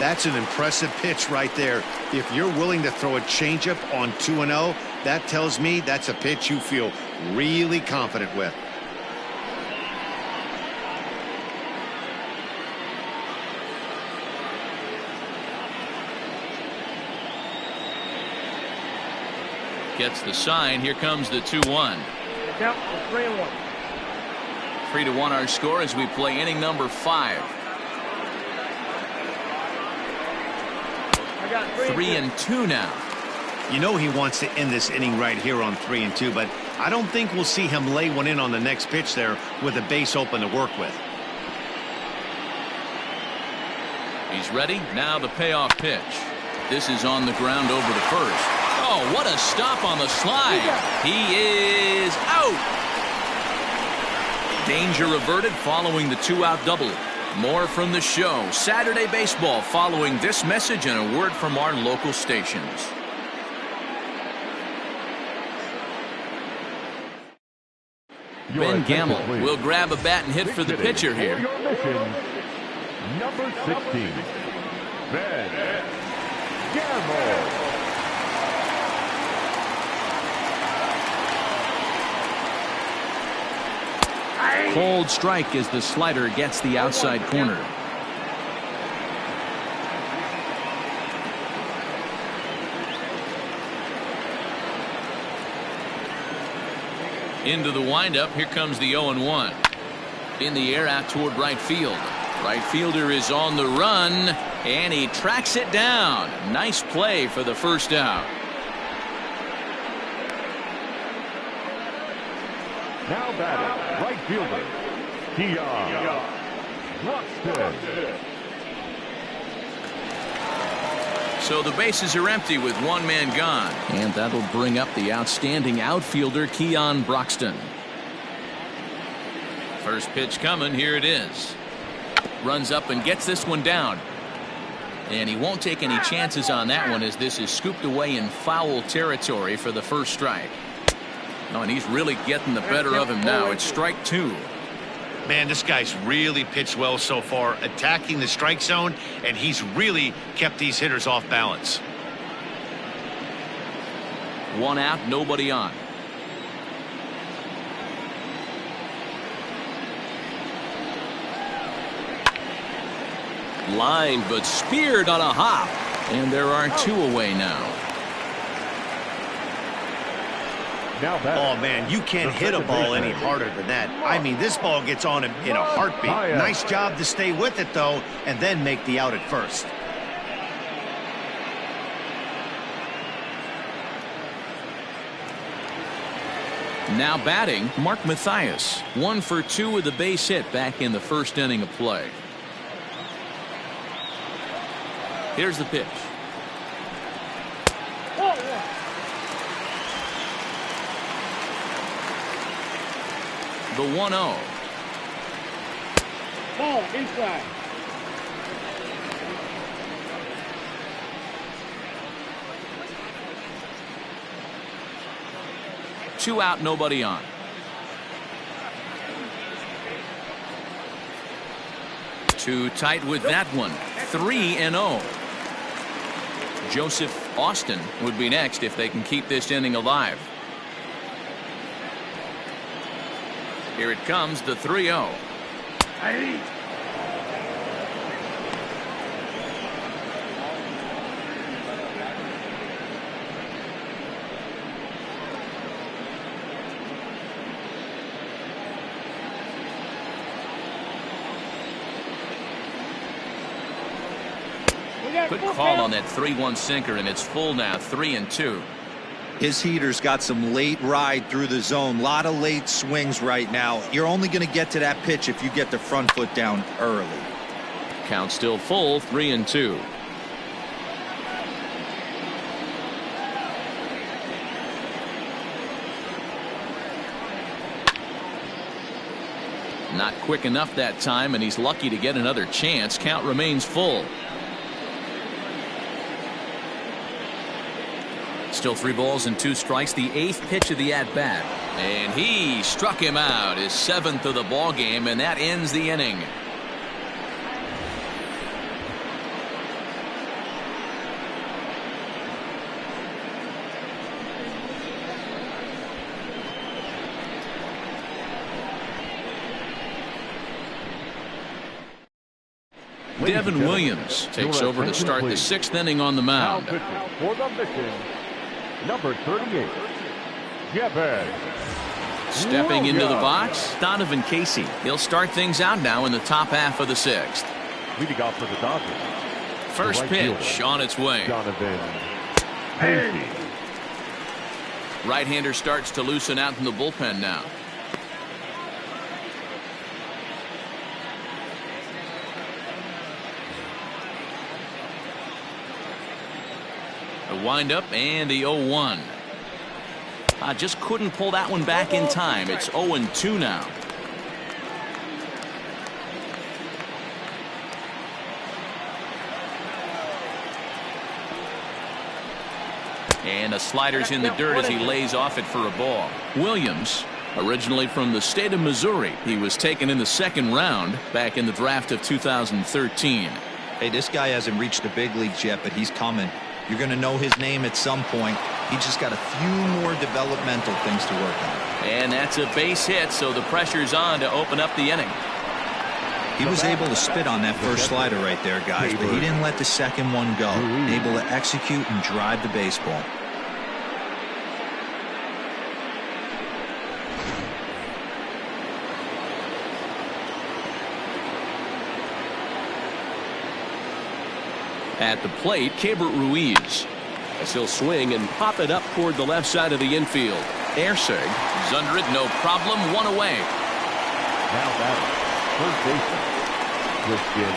That's an impressive pitch right there. If you're willing to throw a changeup on 2-0, that tells me that's a pitch you feel really confident with. Gets the sign. Here comes the 2-1. Count for 3-1. 3-1 our score as we play inning number 5. I got 3-2 now. You know he wants to end this inning right here on 3-2, but I don't think we'll see him lay one in on the next pitch there with a base open to work with. He's ready. Now the payoff pitch. This is on the ground over the first. Oh, what a stop on the slide. He is out. Danger averted following the 2-out double. More from the show. Saturday Baseball following this message and a word from our local stations. Ben Gamble will grab a bat and hit for the pitcher here. Number 16, Ben Gamble. Cold strike as the slider gets the outside corner. Into the windup. Here comes the 0-1. In the air out toward right field. Right fielder is on the run, and he tracks it down. Nice play for the first out. Now batting, right fielder, Keon Broxton. So the bases are empty with one man gone. And that'll bring up the outstanding outfielder Keon Broxton. First pitch coming. Here it is. Runs up and gets this one down. And he won't take any chances on that one as this is scooped away in foul territory for the first strike. Oh, and he's really getting the better of him now. It's strike two. Man, this guy's really pitched well so far, attacking the strike zone, and he's really kept these hitters off balance. One out, nobody on. Line, but speared on a hop. And there are two away now. Oh, man, you can't hit a ball any harder than that. I mean, this ball gets on him in a heartbeat. Nice job to stay with it, though, and then make the out at first. Now batting, Mark Mathias. 1 for 2 with a base hit back in the first inning of play. Here's the pitch. The 1-0. Ball inside. Two out, nobody on. Too tight with that one. 3-0. Joseph Austin would be next if they can keep this inning alive. Here it comes, the 3-0. Good call on that 3-1 sinker, and it's full now, 3-2. His heater's got some late ride through the zone. A lot of late swings right now. You're only going to get to that pitch if you get the front foot down early. Count still full, 3-2. Not quick enough that time, and he's lucky to get another chance. Count remains full. Still 3 balls and 2 strikes. The 8th pitch of the at-bat. And he struck him out. His 7th of the ball game, and that ends the inning. Devin Williams takes over to start the 6th inning on the mound. For the mission, number 38, Jabez. Stepping into the box, Donovan Casey. He'll start things out now in the top half of the 6th. Leading off for the Dodgers. First pitch on its way. Donovan Casey. Right-hander starts to loosen out in the bullpen now. The windup and the 0-1. I just couldn't pull that one back in time. It's 0-2 now. And a slider's in the dirt as he lays off it for a ball. Williams, originally from the state of Missouri. He was taken in the 2nd round back in the draft of 2013. Hey, this guy hasn't reached the big leagues yet, but he's coming. You're going to know his name at some point. He just got a few more developmental things to work on. And that's a base hit, so the pressure's on to open up the inning. He was able to spit on that first slider right there, guys, but he didn't let the second one go. Able to execute and drive the baseball. At the plate, Keibert Ruiz. As he'll swing and pop it up toward the left side of the infield. Erceg is under it, no problem, 1 away. Now batting, first baseman, Christian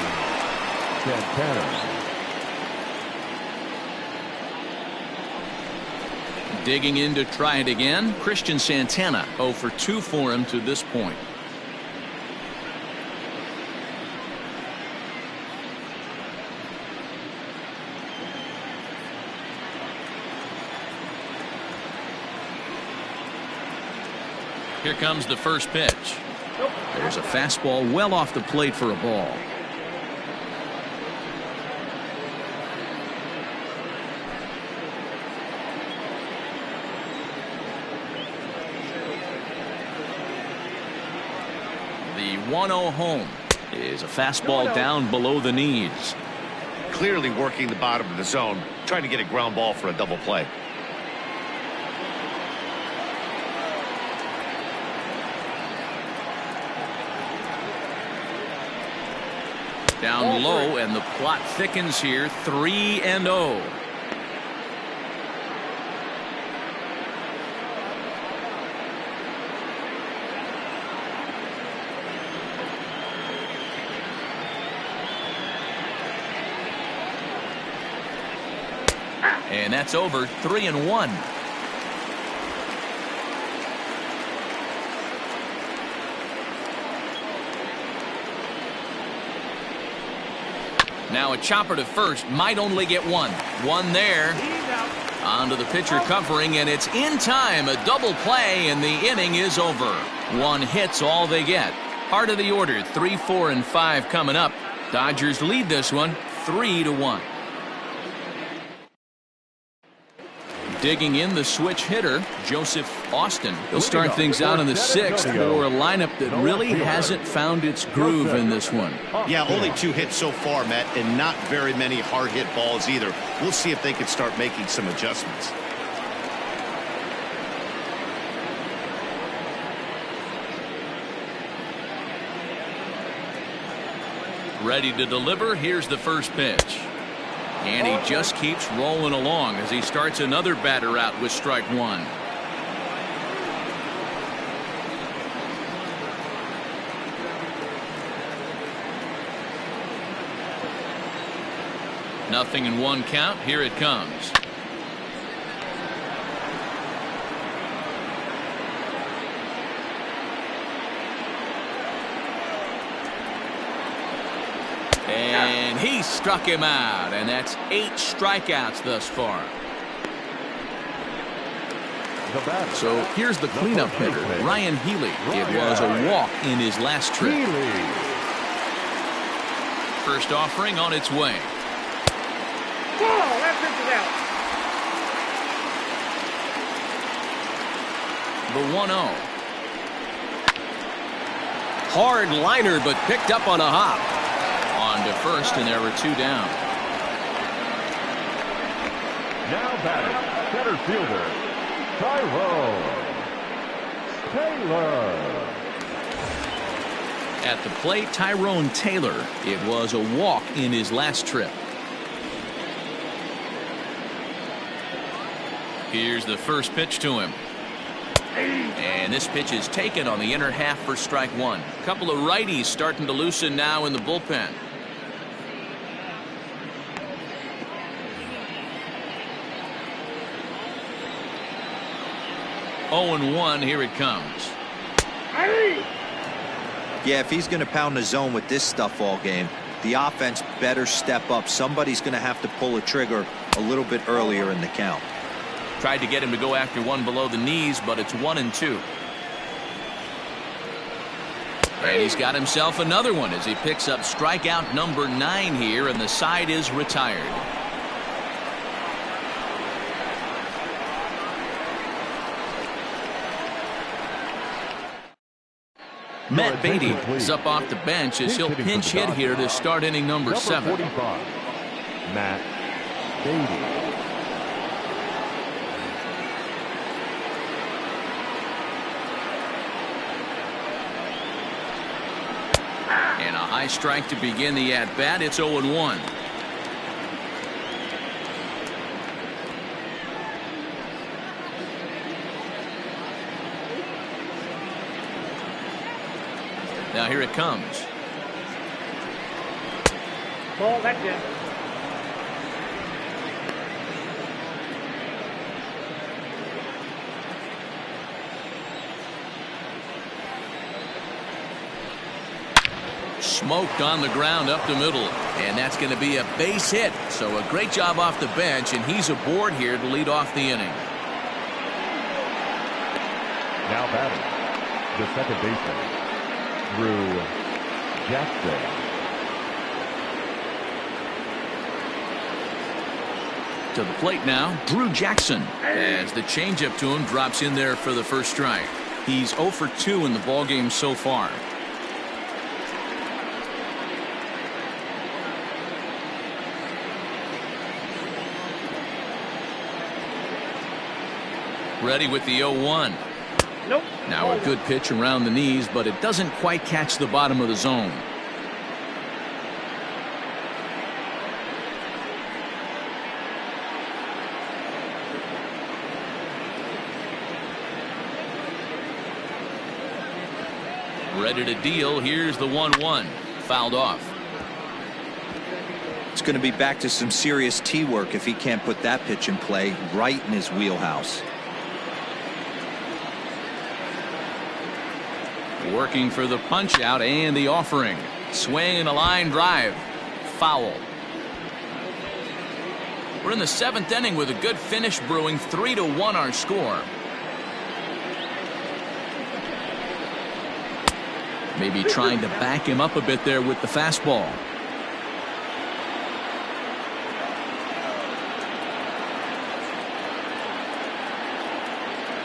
Santana. Digging in to try it again, Christian Santana 0 for 2 for him to this point. Here comes the first pitch. There's a fastball well off the plate for a ball. The 1-0 home is a fastball down below the knees. Clearly working the bottom of the zone, trying to get a ground ball for a double play. Down low, and the plot thickens here. 3-0. And that's over. 3-1. Now a chopper to first, might only get one. One there. Onto the pitcher covering, and it's in time. A double play, and the inning is over. One hit's all they get. Heart of the order, 3, 4, and 5 coming up. Dodgers lead this one 3-1. Digging in, the switch hitter, Joseph Austin. He'll start things out in the 6th for a lineup that really hasn't found its groove in this one. Yeah, only 2 hits so far, Matt, and not very many hard hit balls either. We'll see if they can start making some adjustments. Ready to deliver. Here's the first pitch. And he just keeps rolling along as he starts another batter out with strike one. Nothing in 1 count. Here it comes. And he struck him out, and that's 8 strikeouts thus far. So here's the cleanup hitter, Ryan Healy. It was a walk in his last trip. First offering on its way. That pitch is out. The 1-0. Hard liner, but picked up on a hop. On to first, and there were 2 down. Now batting, center fielder, Tyrone Taylor. At the plate, Tyrone Taylor. It was a walk in his last trip. Here's the first pitch to him. And this pitch is taken on the inner half for strike one. A couple of righties starting to loosen now in the bullpen. Oh, 0-1. Here it comes. Yeah, if he's going to pound the zone with this stuff all game, the offense better step up. Somebody's going to have to pull a trigger a little bit earlier in the count. Tried to get him to go after one below the knees, but it's 1-2. And he's got himself another one as he picks up strikeout number 9 here, and the side is retired. Matt Beatty is up off the bench as he'll pinch hit here to start inning number 7. 45, Matt Beatty. And a high strike to begin the at-bat. It's 0-1. Now here it comes. Ball, that's it. smoked on the ground up the middle. And that's going to be a base hit. So a great job off the bench, and he's aboard here to lead off the inning. Now batting, the second baseman, Drew Jackson. To the plate now, Drew Jackson, as the changeup to him drops in there for the first strike. He's 0 for 2 in the ballgame so far. Ready with the 0-1. Nope. Now a good pitch around the knees, but it doesn't quite catch the bottom of the zone. Ready to deal. Here's the 1-1. Fouled off. It's going to be back to some serious tee work if he can't put that pitch in play right in his wheelhouse. Working for the punch out and the offering. Swing and a line drive. Foul. We're in the 7th inning with a good finish brewing. 3-1 our score. Maybe trying to back him up a bit there with the fastball.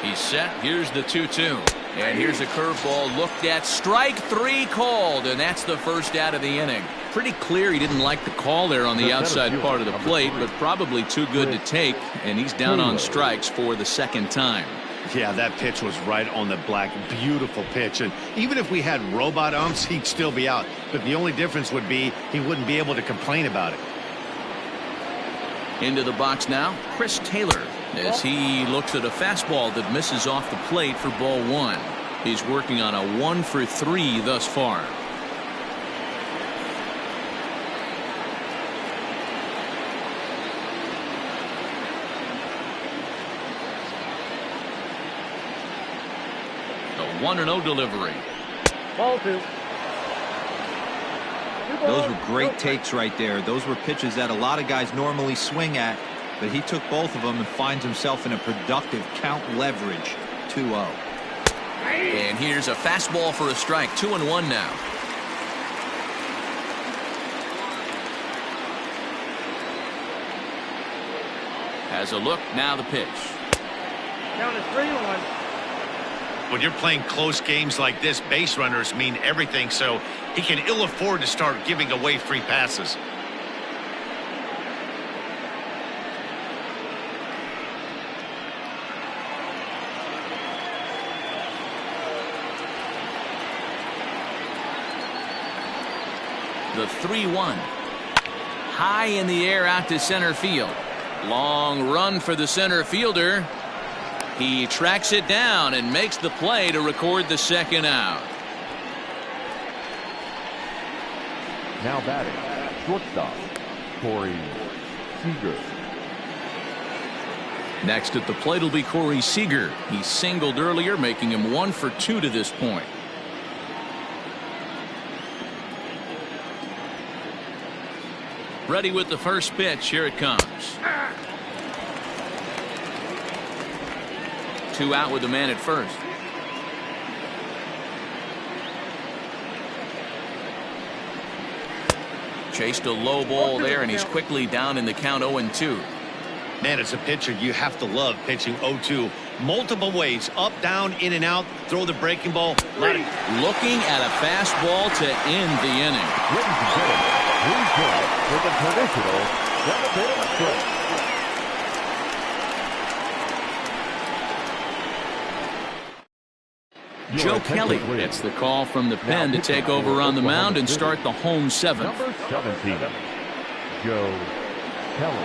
He's set. Here's the 2-2. And here's a curveball looked at. Strike 3 called, and that's the first out of the inning. Pretty clear he didn't like the call there on the outside part of the plate, but probably too good to take, and he's down on strikes for the second time. Yeah, that pitch was right on the black. Beautiful pitch. And even if we had robot umps, he'd still be out. But the only difference would be he wouldn't be able to complain about it. Into the box now, Chris Taylor, as he looks at a fastball that misses off the plate for ball 1. He's working on a 1 for 3 thus far. The 1-0 delivery. Ball 2. Those were great takes right there. Those were pitches that a lot of guys normally swing at, but he took both of them and finds himself in a productive count leverage. 2-0. And here's a fastball for a strike. 2-1 now. Has a look. Now the pitch. Count is 3-1. When you're playing close games like this, base runners mean everything, so he can ill afford to start giving away free passes. The 3-1. High in the air out to center field. Long run for the center fielder. He tracks it down and makes the play to record the second out. Now batting, shortstop, Corey Seager. Next at the plate will be Corey Seager. He singled earlier, making him 1 for 2 to this point. Ready with the first pitch. Here it comes. 2 out with the man at first. Chased a low ball there, and he's quickly down in the count 0-2. Man, as a pitcher, you have to love pitching 0-2 multiple ways. Up, down, in and out. Throw the breaking ball. Looking at a fastball to end the inning. Ladies and gentlemen, please join with the traditional elevator approach. Joe Kelly gets the call from the pen to take over on the mound and start the home 7th. Number 17, Joe Kelly.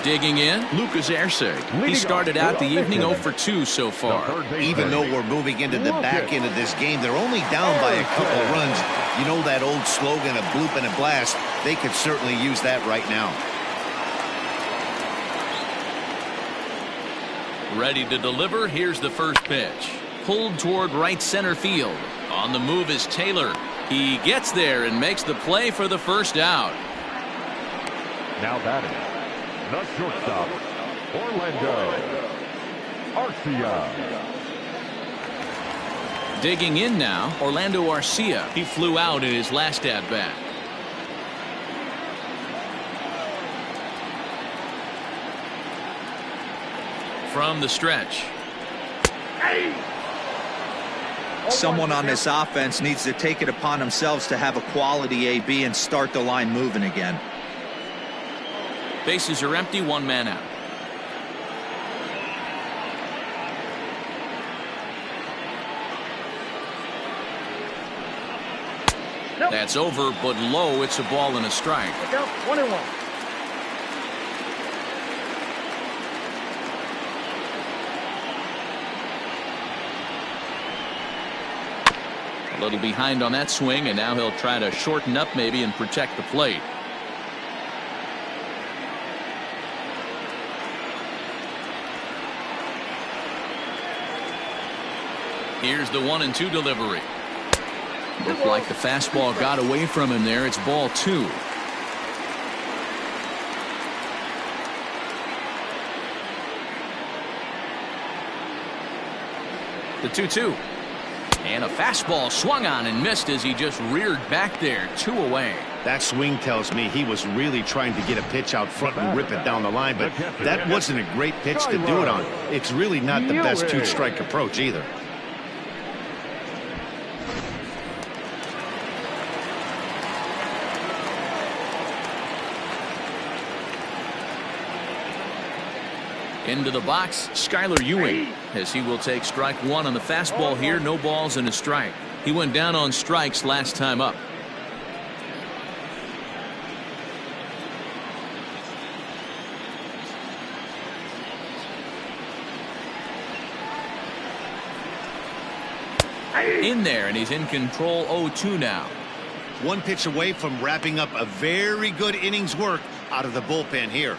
Digging in, Lucas Erceg. He started out the evening 0 for 2 so far. Even though we're moving into the back end of this game, they're only down by a couple runs. You know that old slogan, a bloop and a blast. They could certainly use that right now. Ready to deliver. Here's the first pitch. Pulled toward right center field. On the move is Taylor. He gets there and makes the play for the first out. Now batting, the shortstop, Orlando Arcia. Digging in now, Orlando Arcia. He flew out in his last at-bat. From the stretch. Someone on this offense needs to take it upon themselves to have a quality AB and start the line moving again. Bases are empty, one man out. Nope. That's over, but low. It's a ball and a strike. Look out, 1-1. A little behind on that swing, and now he'll try to shorten up maybe and protect the plate. Here's the 1-2 delivery. Looked like the fastball got away from him there. It's ball 2. The 2-2. And a fastball swung on and missed as he just reared back there. 2 away. That swing tells me he was really trying to get a pitch out front and rip it down the line, but that wasn't a great pitch to do it on. It's really not the best two-strike approach either. Into the box, Skylar Ewing, as he will take strike 1 on the fastball here. No balls and a strike. He went down on strikes last time up. In there, and he's in control. 0-2 now. One pitch away from wrapping up a very good innings work out of the bullpen here.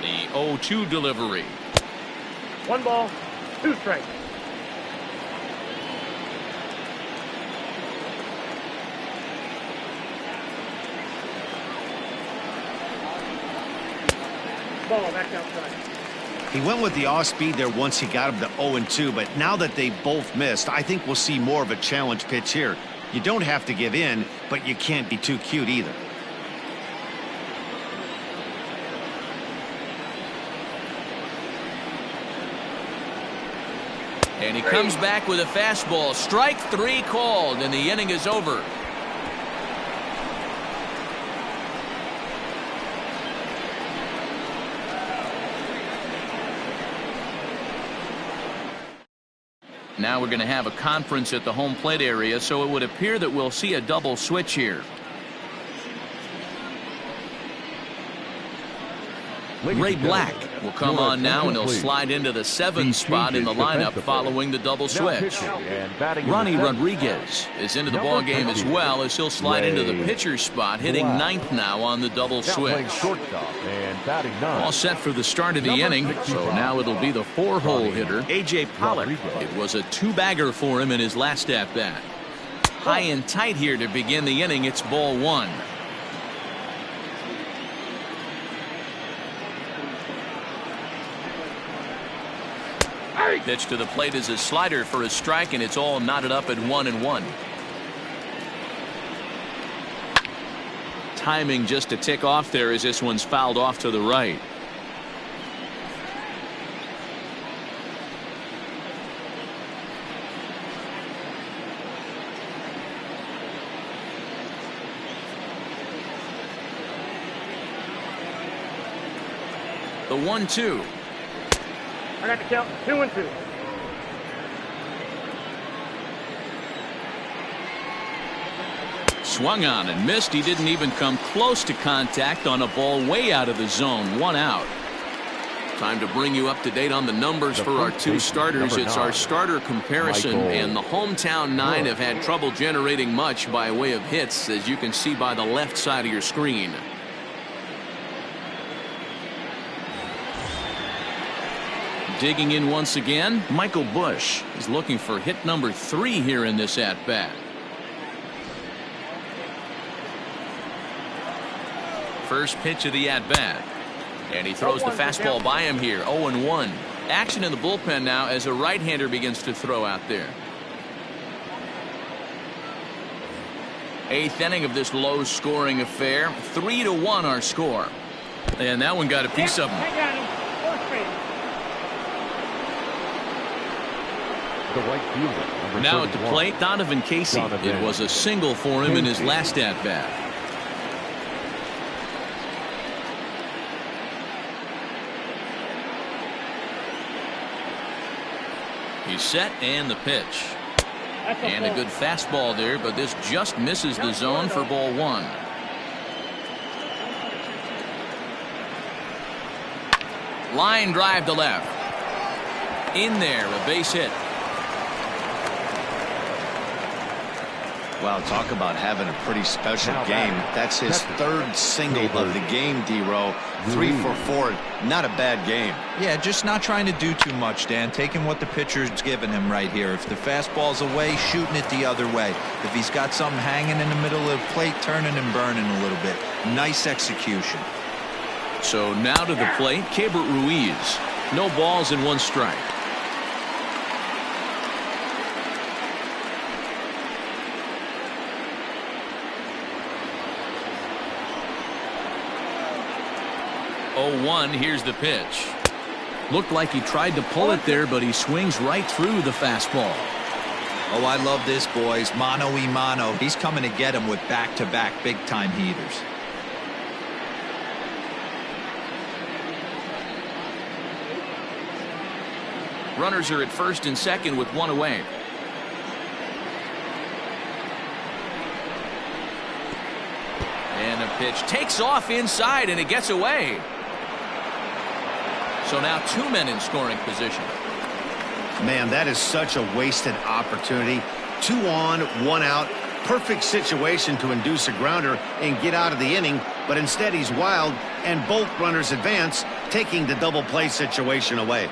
The 0-2 delivery. 1 ball, 2 strikes. Ball back outside. He went with the off speed there once he got him to 0-2, but now that they both missed, I think we'll see more of a challenge pitch here. You don't have to give in, but you can't be too cute either. And he comes back with a fastball. Strike 3 called, and the inning is over. Now we're going to have a conference at the home plate area, so it would appear that we'll see a double switch here. Ray Black will come on now, and he'll slide into the 7th spot in the lineup following the double switch. Ronnie Rodriguez is into the ball game as well, as he'll slide into the pitcher's spot, hitting 9th now on the double switch. All set for the start of the inning, so now it'll be the 4-hole hitter, A.J. Pollock. It was a 2-bagger for him in his last at-bat. High and tight here to begin the inning. It's ball 1. Pitch to the plate is a slider for a strike, and it's all knotted up at 1-1. Timing just a tick off there as this one's fouled off to the right. The 1-2. I got the count 2-2. Swung on and missed. He didn't even come close to contact on a ball way out of the zone. 1 out. Time to bring you up to date on the numbers for our two starters. It's our starter comparison, and the hometown nine have had trouble generating much by way of hits, as you can see by the left side of your screen. Digging in once again, Michael Busch is looking for hit number 3 here in this at-bat. First pitch of the at-bat. And he throws the fastball by him here. 0-1. Action in the bullpen now as a right-hander begins to throw out there. 8th inning of this low-scoring affair. 3-1 our score. And that one got a piece of him. The right fielder, now at the plate, Donovan Casey. It was a single for him in his last at-bat. He's set, and the pitch. And a good fastball there, but this just misses the zone for ball 1. Line drive to left. In there, a base hit. Wow, talk about having a pretty special game. That's his 3rd single of the game, D-Row. 3 for 4. Not a bad game. Yeah, just not trying to do too much, Dan. Taking what the pitcher's giving him right here. If the fastball's away, shooting it the other way. If he's got something hanging in the middle of the plate, turning and burning a little bit. Nice execution. So now to the plate, Keibert Ruiz. No balls and 1 strike. Here's the pitch. Looked like he tried to pull it there, but he swings right through the fastball. Oh, I love this, boys. Mano-y-mano. He's coming to get him with back-to-back big-time heaters. Runners are at first and second with 1 away. And a pitch takes off inside, and it gets away. So now 2 men in scoring position. Man, that is such a wasted opportunity. 2 on, 1 out. Perfect situation to induce a grounder and get out of the inning, but instead he's wild, and both runners advance, taking the double play situation away.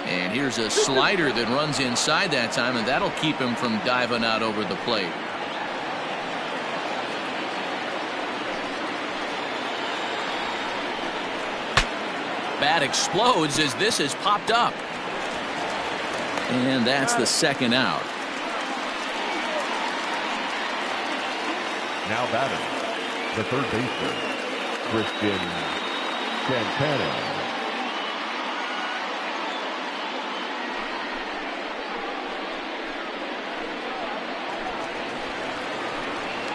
And here's a slider that runs inside that time, and that'll keep him from diving out over the plate. Bat explodes as this has popped up. And that's the 2nd out. Now batting, the 3rd baseman, Christian Santana.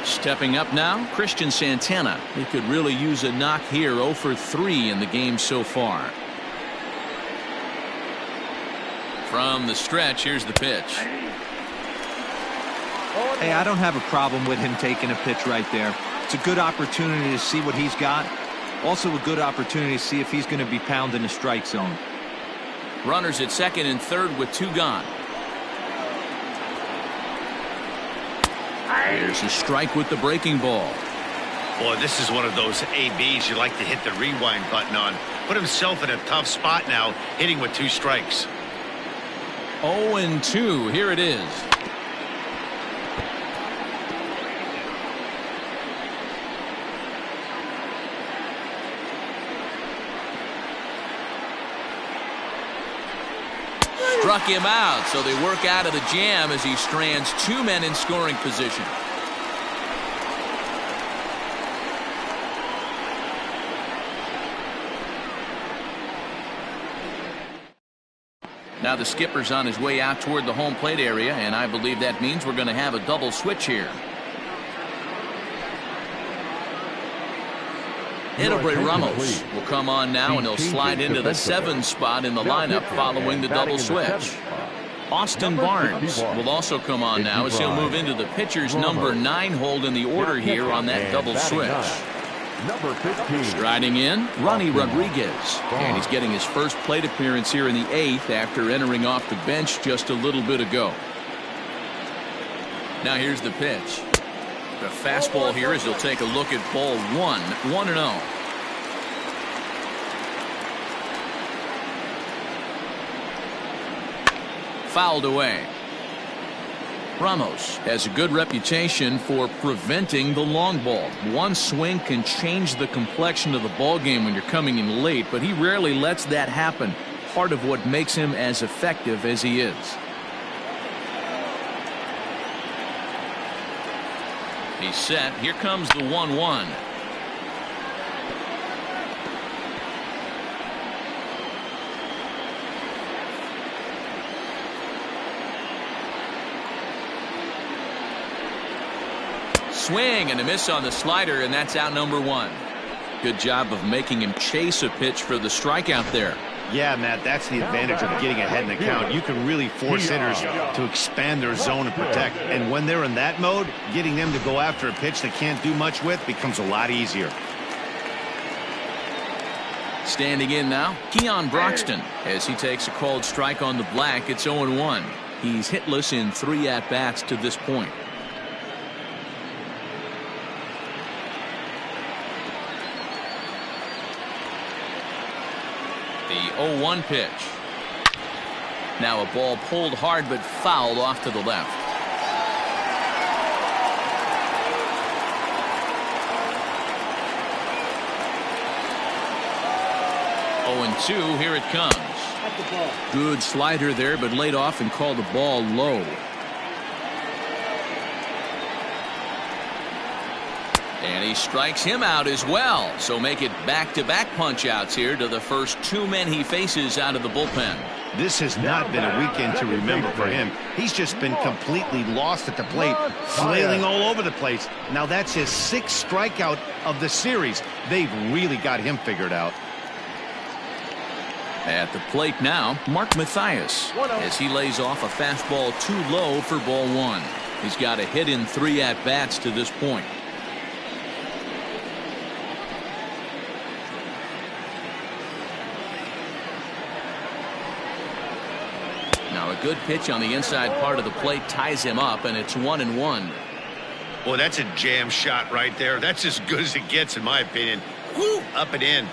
Stepping up now, Christian Santana. He could really use a knock here. 0 for 3 in the game so far. From the stretch, here's the pitch. Hey, I don't have a problem with him taking a pitch right there. It's a good opportunity to see what he's got. Also a good opportunity to see if he's going to be pounding the strike zone. Runners at 2nd and 3rd with 2 gone. There's a strike with the breaking ball. Boy, this is one of those ABs you like to hit the rewind button on. Put himself in a tough spot now, hitting with 2 strikes. 0-2. Here it is. Struck him out, so they work out of the jam as he strands 2 men in scoring position. Now the skipper's on his way out toward the home plate area, and I believe that means we're going to have a double switch here. Edilberto Ramos will come on now, and he'll slide into the 7 spot in the lineup following the double switch. Austin Barnes will also come on now as he'll move into the pitcher's number 9 hold in the order here on that double switch. Number 15. Striding in, Ronnie Rodriguez. And he's getting his first plate appearance here in the 8th after entering off the bench just a little bit ago. Now here's the pitch. The fastball here as he'll take a look at ball 1, 1-0. Fouled away. Ramos has a good reputation for preventing the long ball. One swing can change the complexion of the ball game when you're coming in late, but he rarely lets that happen. Part of what makes him as effective as he is. He's set. Here comes the 1-1. Swing and a miss on the slider, and that's out number 1. Good job of making him chase a pitch for the strikeout there. Yeah, Matt, that's the advantage of getting ahead in the count. You can really force hitters to expand their zone and protect. And when they're in that mode, getting them to go after a pitch they can't do much with becomes a lot easier. Standing in now, Keon Broxton as he takes a called strike on the black. It's 0-1. He's hitless in 3 at-bats to this point. The 0-1 pitch. Now a ball pulled hard but fouled off to the left. 0-2. Here it comes. Good slider there, but laid off and called the ball low. And he strikes him out as well. So make it back-to-back punch-outs here to the first 2 men he faces out of the bullpen. This has not been a weekend to remember for him. He's just been completely lost at the plate, flailing all over the place. Now that's his 6th strikeout of the series. They've really got him figured out. At the plate now, Mark Mathias as he lays off a fastball too low for ball 1. He's got a hit in 3 at-bats to this point. Now a good pitch on the inside part of the plate ties him up, and it's 1-1. Boy, that's a jam shot right there. That's as good as it gets in my opinion. Woo, up and in.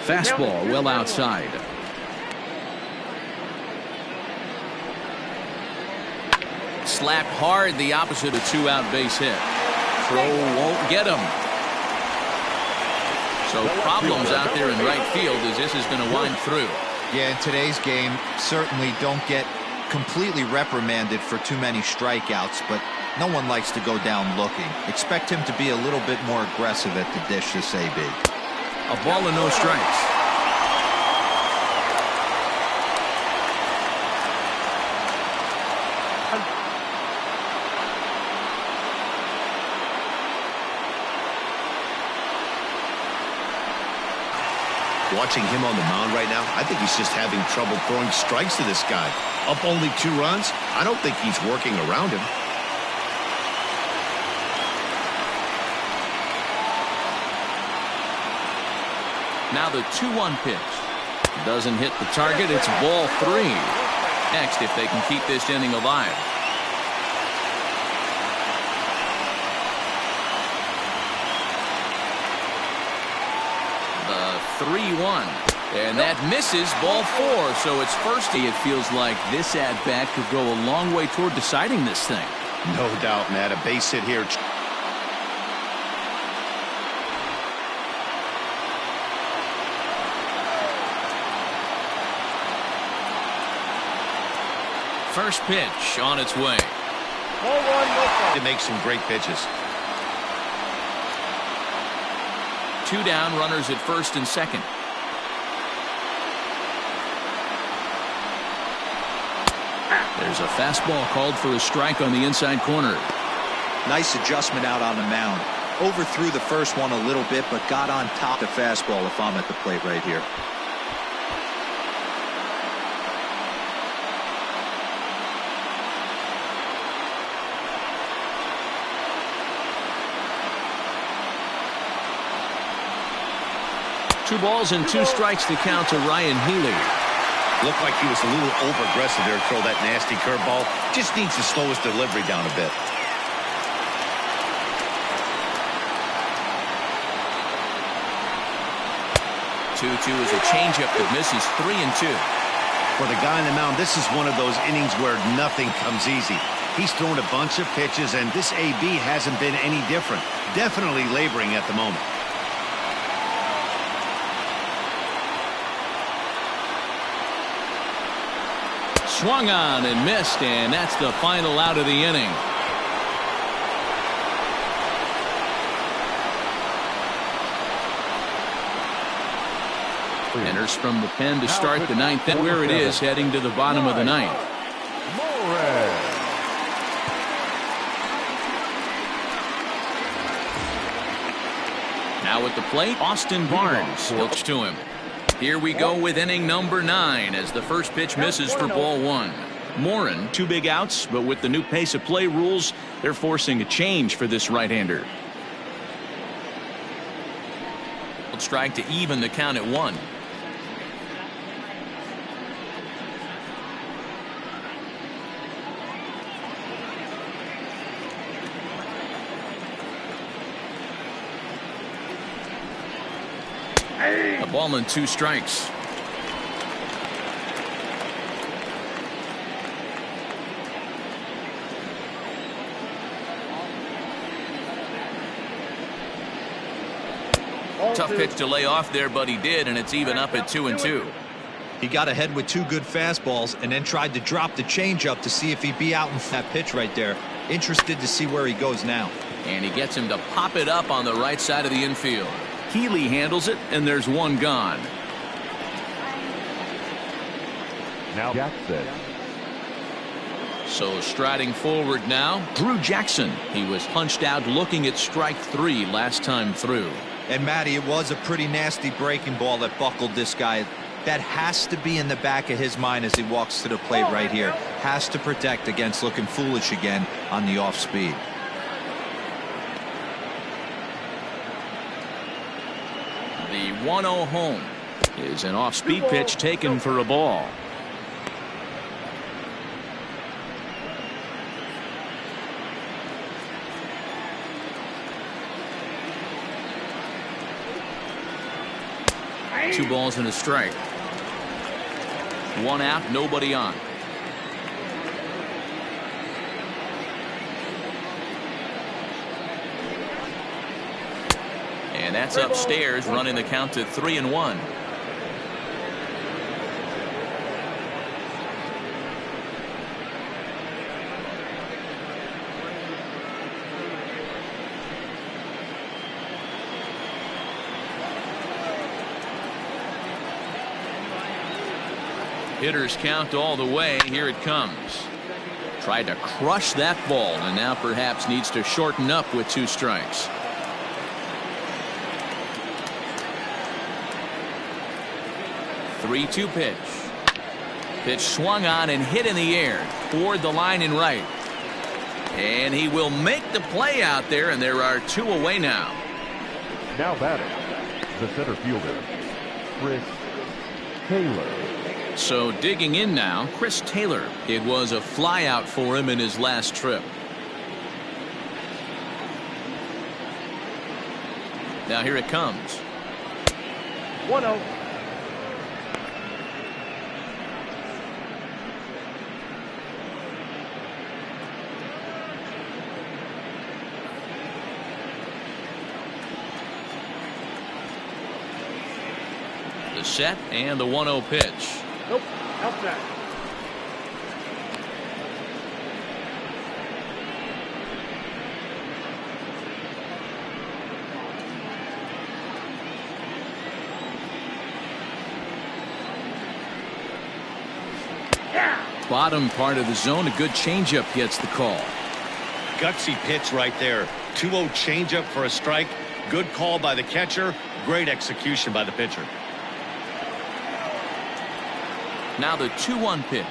Fastball well outside. Slapped hard, the opposite of 2-out base hit. Throw won't get him. So problems out there in right field as this is going to wind through. Yeah, in today's game, certainly don't get completely reprimanded for too many strikeouts, but no one likes to go down looking. Expect him to be a little bit more aggressive at the dish this AB. A ball and no strikes. Watching him on the mound right now, I think he's just having trouble throwing strikes to this guy. Up only 2 runs, I don't think he's working around him. Now the 2-1 pitch. Doesn't hit the target. It's ball 3. Next, if they can keep this inning alive. The 3-1. And that misses ball 4. So it's first. It feels like this at-bat could go a long way toward deciding this thing. No doubt, Matt. A base hit here. First pitch on its way. To make some great pitches. 2 down, runners at first and second. There's a fastball called for a strike on the inside corner. Nice adjustment out on the mound. Overthrew the first one a little bit, but got on top of the fastball if I'm at the plate right here. 2 balls and 2 strikes to count to Ryan Healy. Looked like he was a little over-aggressive there to throw that nasty curveball. Just needs to slow his delivery down a bit. 2-2 is a changeup that misses 3-2. For the guy on the mound, this is one of those innings where nothing comes easy. He's thrown a bunch of pitches, and this AB hasn't been any different. Definitely laboring at the moment. Swung on and missed, and that's the final out of the inning. Enters from the pen to start the 9th, and where it is heading to the bottom of the 9th. Now at the plate, Austin Barnes looks to him. Here we go with inning number 9 as the first pitch misses for ball 1. Morin, 2 big outs, but with the new pace of play rules, they're forcing a change for this right-hander. Strike to even the count at 1. A ball and 2 strikes. Tough pitch to lay off there, but he did, and it's even up at 2-2. He got ahead with 2 good fastballs and then tried to drop the changeup to see if he'd be out in that pitch right there. Interested to see where he goes now. And he gets him to pop it up on the right side of the infield. Healy handles it, and there's 1 gone. Now Jackson. So striding forward now, Drew Jackson. He was punched out looking at strike 3 last time through. And Matty, it was a pretty nasty breaking ball that buckled this guy. That has to be in the back of his mind as he walks to the plate right here. Has to protect against looking foolish again on the off speed. The 1-0 home is an off-speed pitch taken for a ball. Two balls and a strike. 1 out, nobody on. And that's upstairs, running the count to 3-1. Hitters count all the way. Here it comes. Tried to crush that ball, and now perhaps needs to shorten up with 2 strikes. Three-two pitch. Pitch swung on and hit in the air toward the line and right. And he will make the play out there, and there are 2 away now. Now batting, the center fielder, Chris Taylor. So digging in now, Chris Taylor. It was a fly out for him in his last trip. Now here it comes. 1-0. The set and the 1-0 pitch. Nope. Outside. Bottom part of the zone, a good changeup gets the call. Gutsy pitch right there. 2-0 changeup for a strike. Good call by the catcher. Great execution by the pitcher. Now the 2-1 pitch.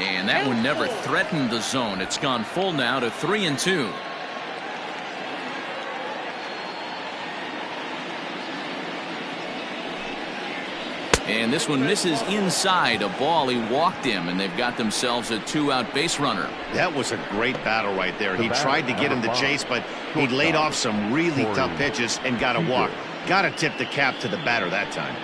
And that one never threatened the zone. It's gone full now to 3-2. And this one misses inside. A ball, he walked him, and they've got themselves a 2-out base runner. That was a great battle right there. He tried to get him to chase, but he laid off some really tough pitches and got a walk. Got to tip the cap to the batter that time.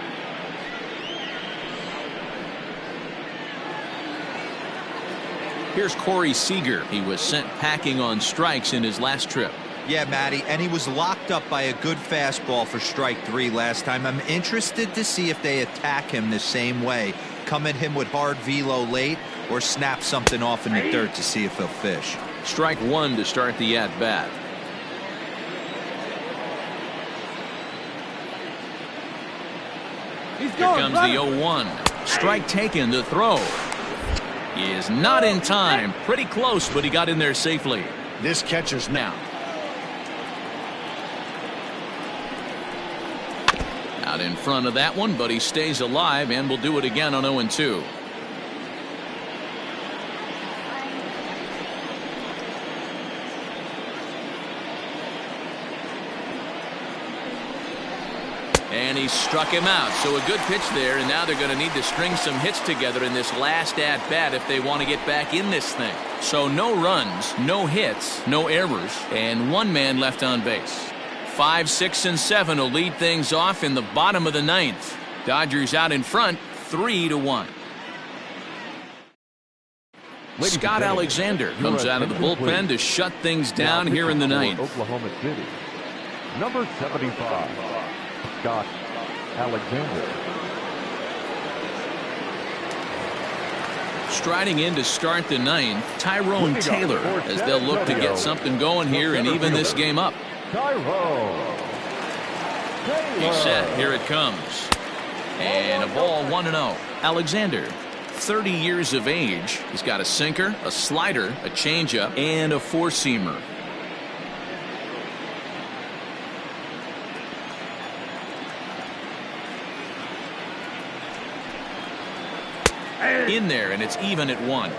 Here's Corey Seager. He was sent packing on strikes in his last trip. Yeah, Matty, and he was locked up by a good fastball for strike 3 last time. I'm interested to see if they attack him the same way. Come at him with hard velo late or snap something off in the dirt to see if he'll fish. Strike 1 to start the at-bat. Here comes the 0-1. Strike taken, the throw. He is not in time. Pretty close, but he got in there safely. This catcher's Now. Out in front of that one, but he stays alive and will do it again on 0-2. And he struck him out. So a good pitch there, and now they're going to need to string some hits together in this last at-bat if they want to get back in this thing. So no runs, no hits, no errors, and 1 man left on base. 5, 6, and 7 will lead things off in the bottom of the 9th. Dodgers out in front, 3-1. Scott Alexander comes out of the bullpen to shut things down here in the 9th. Oklahoma City. Number 75, Scott Alexander. Striding in to start the 9th, Tyrone Taylor, as they'll look to get something going here and even this game up. He's set. Here it comes. And a ball 1-0. Alexander, 30 years of age. He's got a sinker, a slider, a changeup, and a four-seamer. In there, and it's even at 1.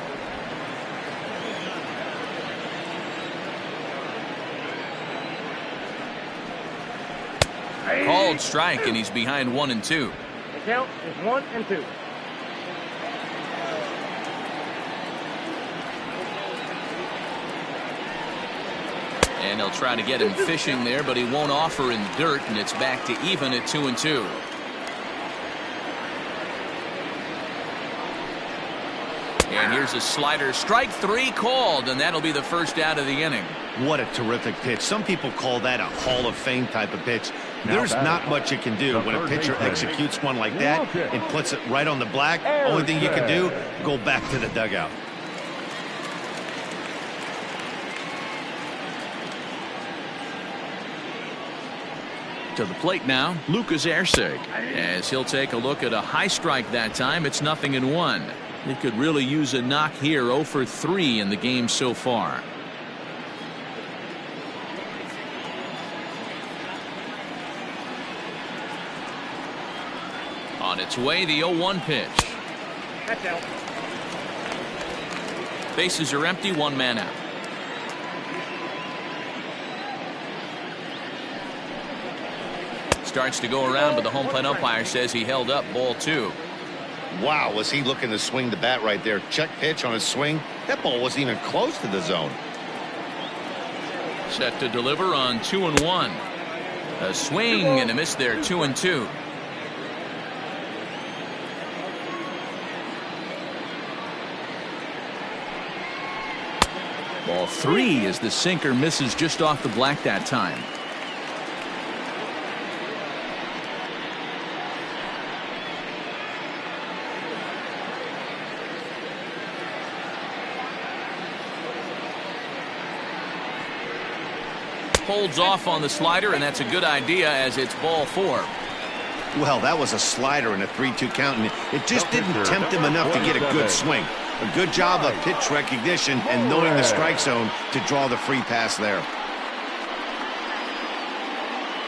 Called strike, and he's behind 1-2. The count is 1-2. And they'll try to get him fishing there, but he won't offer in dirt, and it's back to even at 2-2. And here's a slider, strike 3 called, and that'll be the first out of the inning. What a terrific pitch. Some people call that a Hall of Fame type of pitch. There's not much you can do when a pitcher executes one like that and puts it right on the black. Only thing you can do, go back to the dugout. To the plate now, Lucas Erceg, as he'll take a look at a high strike that time. It's 0-1. He could really use a knock here. 0 for 3 in the game so far. On its way, the 0-1 pitch. That's out. Bases are empty, 1 man out. Starts to go around, but the home plate umpire says he held up, ball 2. Wow, was he looking to swing the bat right there? Check pitch on his swing. That ball wasn't even close to the zone. Set to deliver on 2-1. A swing and a miss there, 2-2. Ball 3 as the sinker misses just off the black that time. Holds off on the slider, and that's a good idea as it's ball 4. Well, that was a slider in a 3-2 count, and it just didn't tempt him enough to get a good swing. A good job of pitch recognition and knowing the strike zone to draw the free pass there.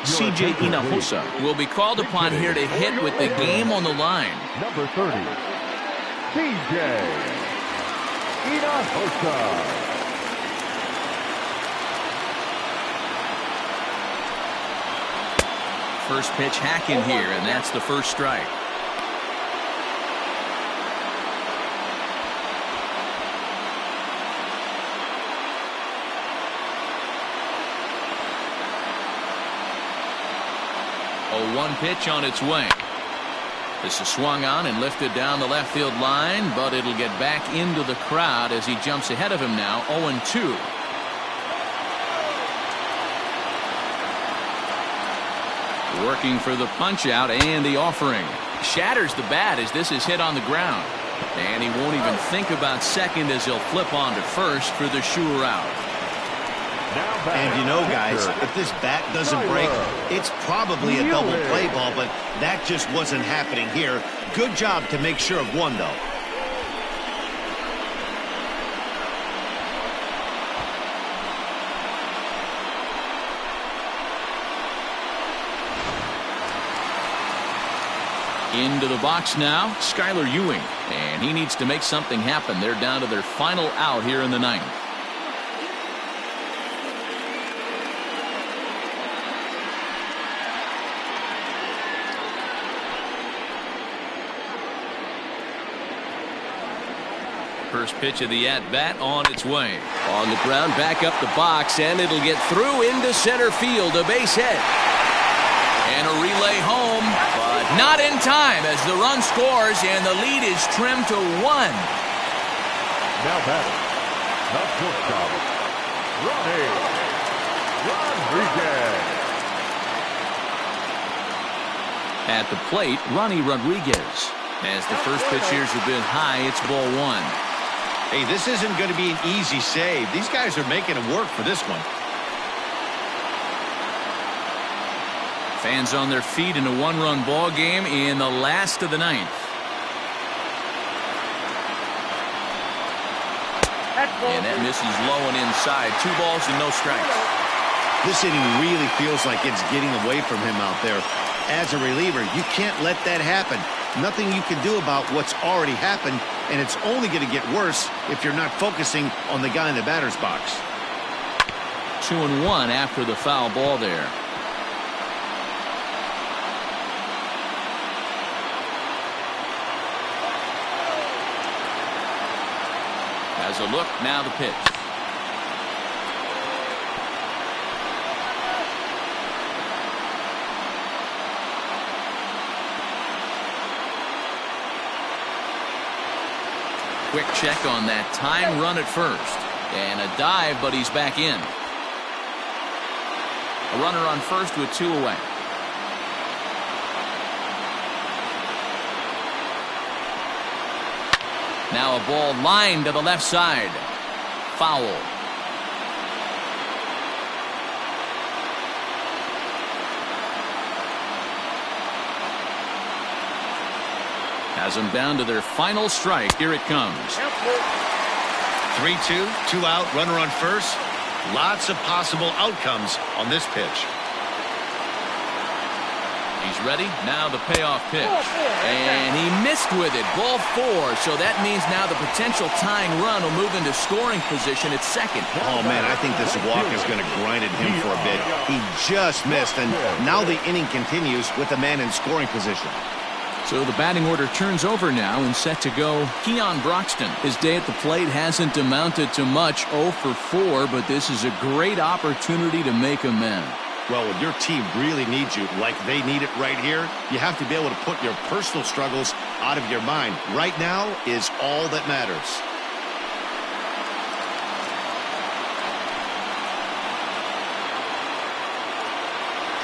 C.J. Hinojosa will be called upon here to hit with the game on the line. Number 30, C.J. Hinojosa. First pitch hacking here, and that's the first strike. A 1 pitch on its way. This is swung on and lifted down the left field line, but it'll get back into the crowd as he jumps ahead of him now, 0-2. Working for the punch out and the offering. Shatters the bat as this is hit on the ground. And he won't even think about second as he'll flip on to first for the sure out. And you know, guys, if this bat doesn't break, it's probably a double play ball, but that just wasn't happening here. Good job to make sure of one, though. Into the box now, Skylar Ewing. And he needs to make something happen. They're down to their final out here in the ninth. First pitch of the at-bat on its way. On the ground, back up the box, and it'll get through into center field, a base hit. And a relay home, but not in time as the run scores and the lead is trimmed to 1. Now batting, the shortstop, Ronnie Rodriguez. At the plate, Ronnie Rodriguez. As the first pitch here's a bit high, it's ball 1. Hey, this isn't going to be an easy save. These guys are making it work for this one. Fans on their feet in a 1-run ball game in the last of the ninth. And that misses low and inside. 2 balls and no strikes. This inning really feels like it's getting away from him out there. As a reliever, you can't let that happen. Nothing you can do about what's already happened, and it's only going to get worse if you're not focusing on the guy in the batter's box. 2-1 after the foul ball there. Has a look, now the pitch. Quick check on that time run at first. And a dive, but he's back in. A runner on first with 2 away. Now a ball lined to the left side. Foul. Has them down to their final strike. Here it comes. 3-2, 2 out, runner on first. Lots of possible outcomes on this pitch. He's ready. Now the payoff pitch. And he missed with it. Ball 4. So that means now the potential tying run will move into scoring position at second. Oh, man, I think this walk is going to grind at him for a bit. He just missed, and now the inning continues with a man in scoring position. So the batting order turns over now and set to go. Keon Broxton. His day at the plate hasn't amounted to much, 0 for 4, but this is a great opportunity to make amends. Well, when your team really needs you like they need it right here, you have to be able to put your personal struggles out of your mind. Right now is all that matters.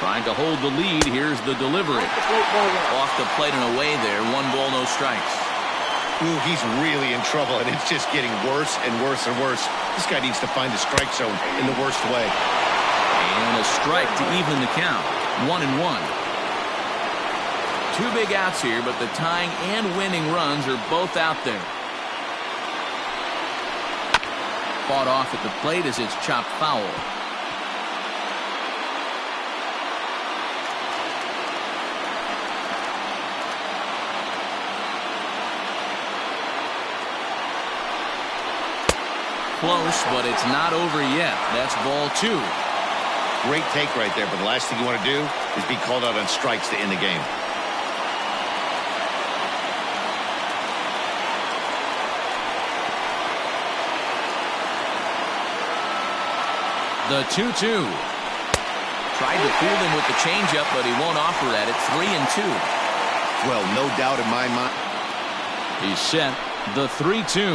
Trying to hold the lead. Here's the delivery. Off the plate and away there. 1 ball, no strikes. Ooh, he's really in trouble, and it's just getting worse and worse and worse. This guy needs to find the strike zone in the worst way. And a strike to even the count. 1-1. 2 big outs here, but the tying and winning runs are both out there. Fought off at the plate as it's chopped foul. close, but it's not over yet. That's ball 2. Great take right there, but the last thing you want to do is be called out on strikes to end the game. The 2-2. Tried to fool him with the changeup, but he won't offer at it. 3-2. Well, no doubt in my mind. He's set. The 3-2.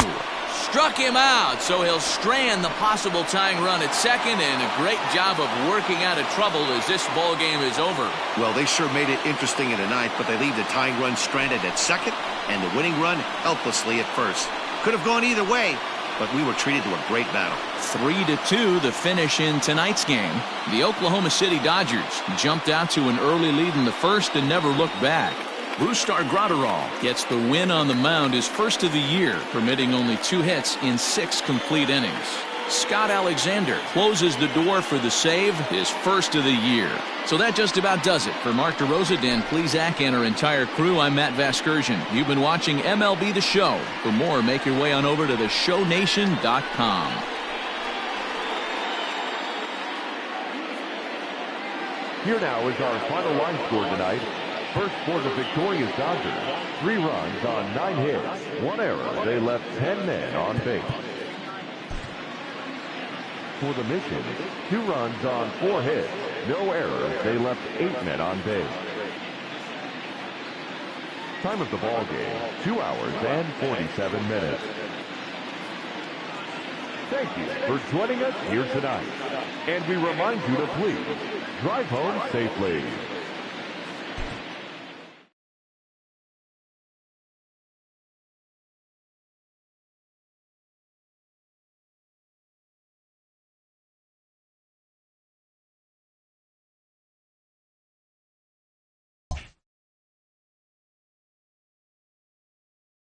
Struck him out, so he'll strand the possible tying run at second, and a great job of working out of trouble as this ball game is over. Well, they sure made it interesting in the ninth, but they leave the tying run stranded at second and the winning run helplessly at first. Could have gone either way, but we were treated to a great battle. 3-2 the finish in tonight's game. The Oklahoma City Dodgers jumped out to an early lead in the first and never looked back. Brusdar Graterol gets the win on the mound, his first of the year, permitting only 2 hits in 6 complete innings. Scott Alexander closes the door for the save, his first of the year. So that just about does it. For Mark DeRosa, Dan Plesac, and our entire crew, I'm Matt Vasgersian. You've been watching MLB The Show. For more, make your way on over to theshownation.com. Here now is our final line score tonight. First for the victorious Dodgers, 3 runs on 9 hits, 1 error. They left 10 men on base. For the Mission, 2 runs on 4 hits, no errors. They left 8 men on base. Time of the ball game, 2 hours and 47 minutes. Thank you for joining us here tonight. And we remind you to please drive home safely.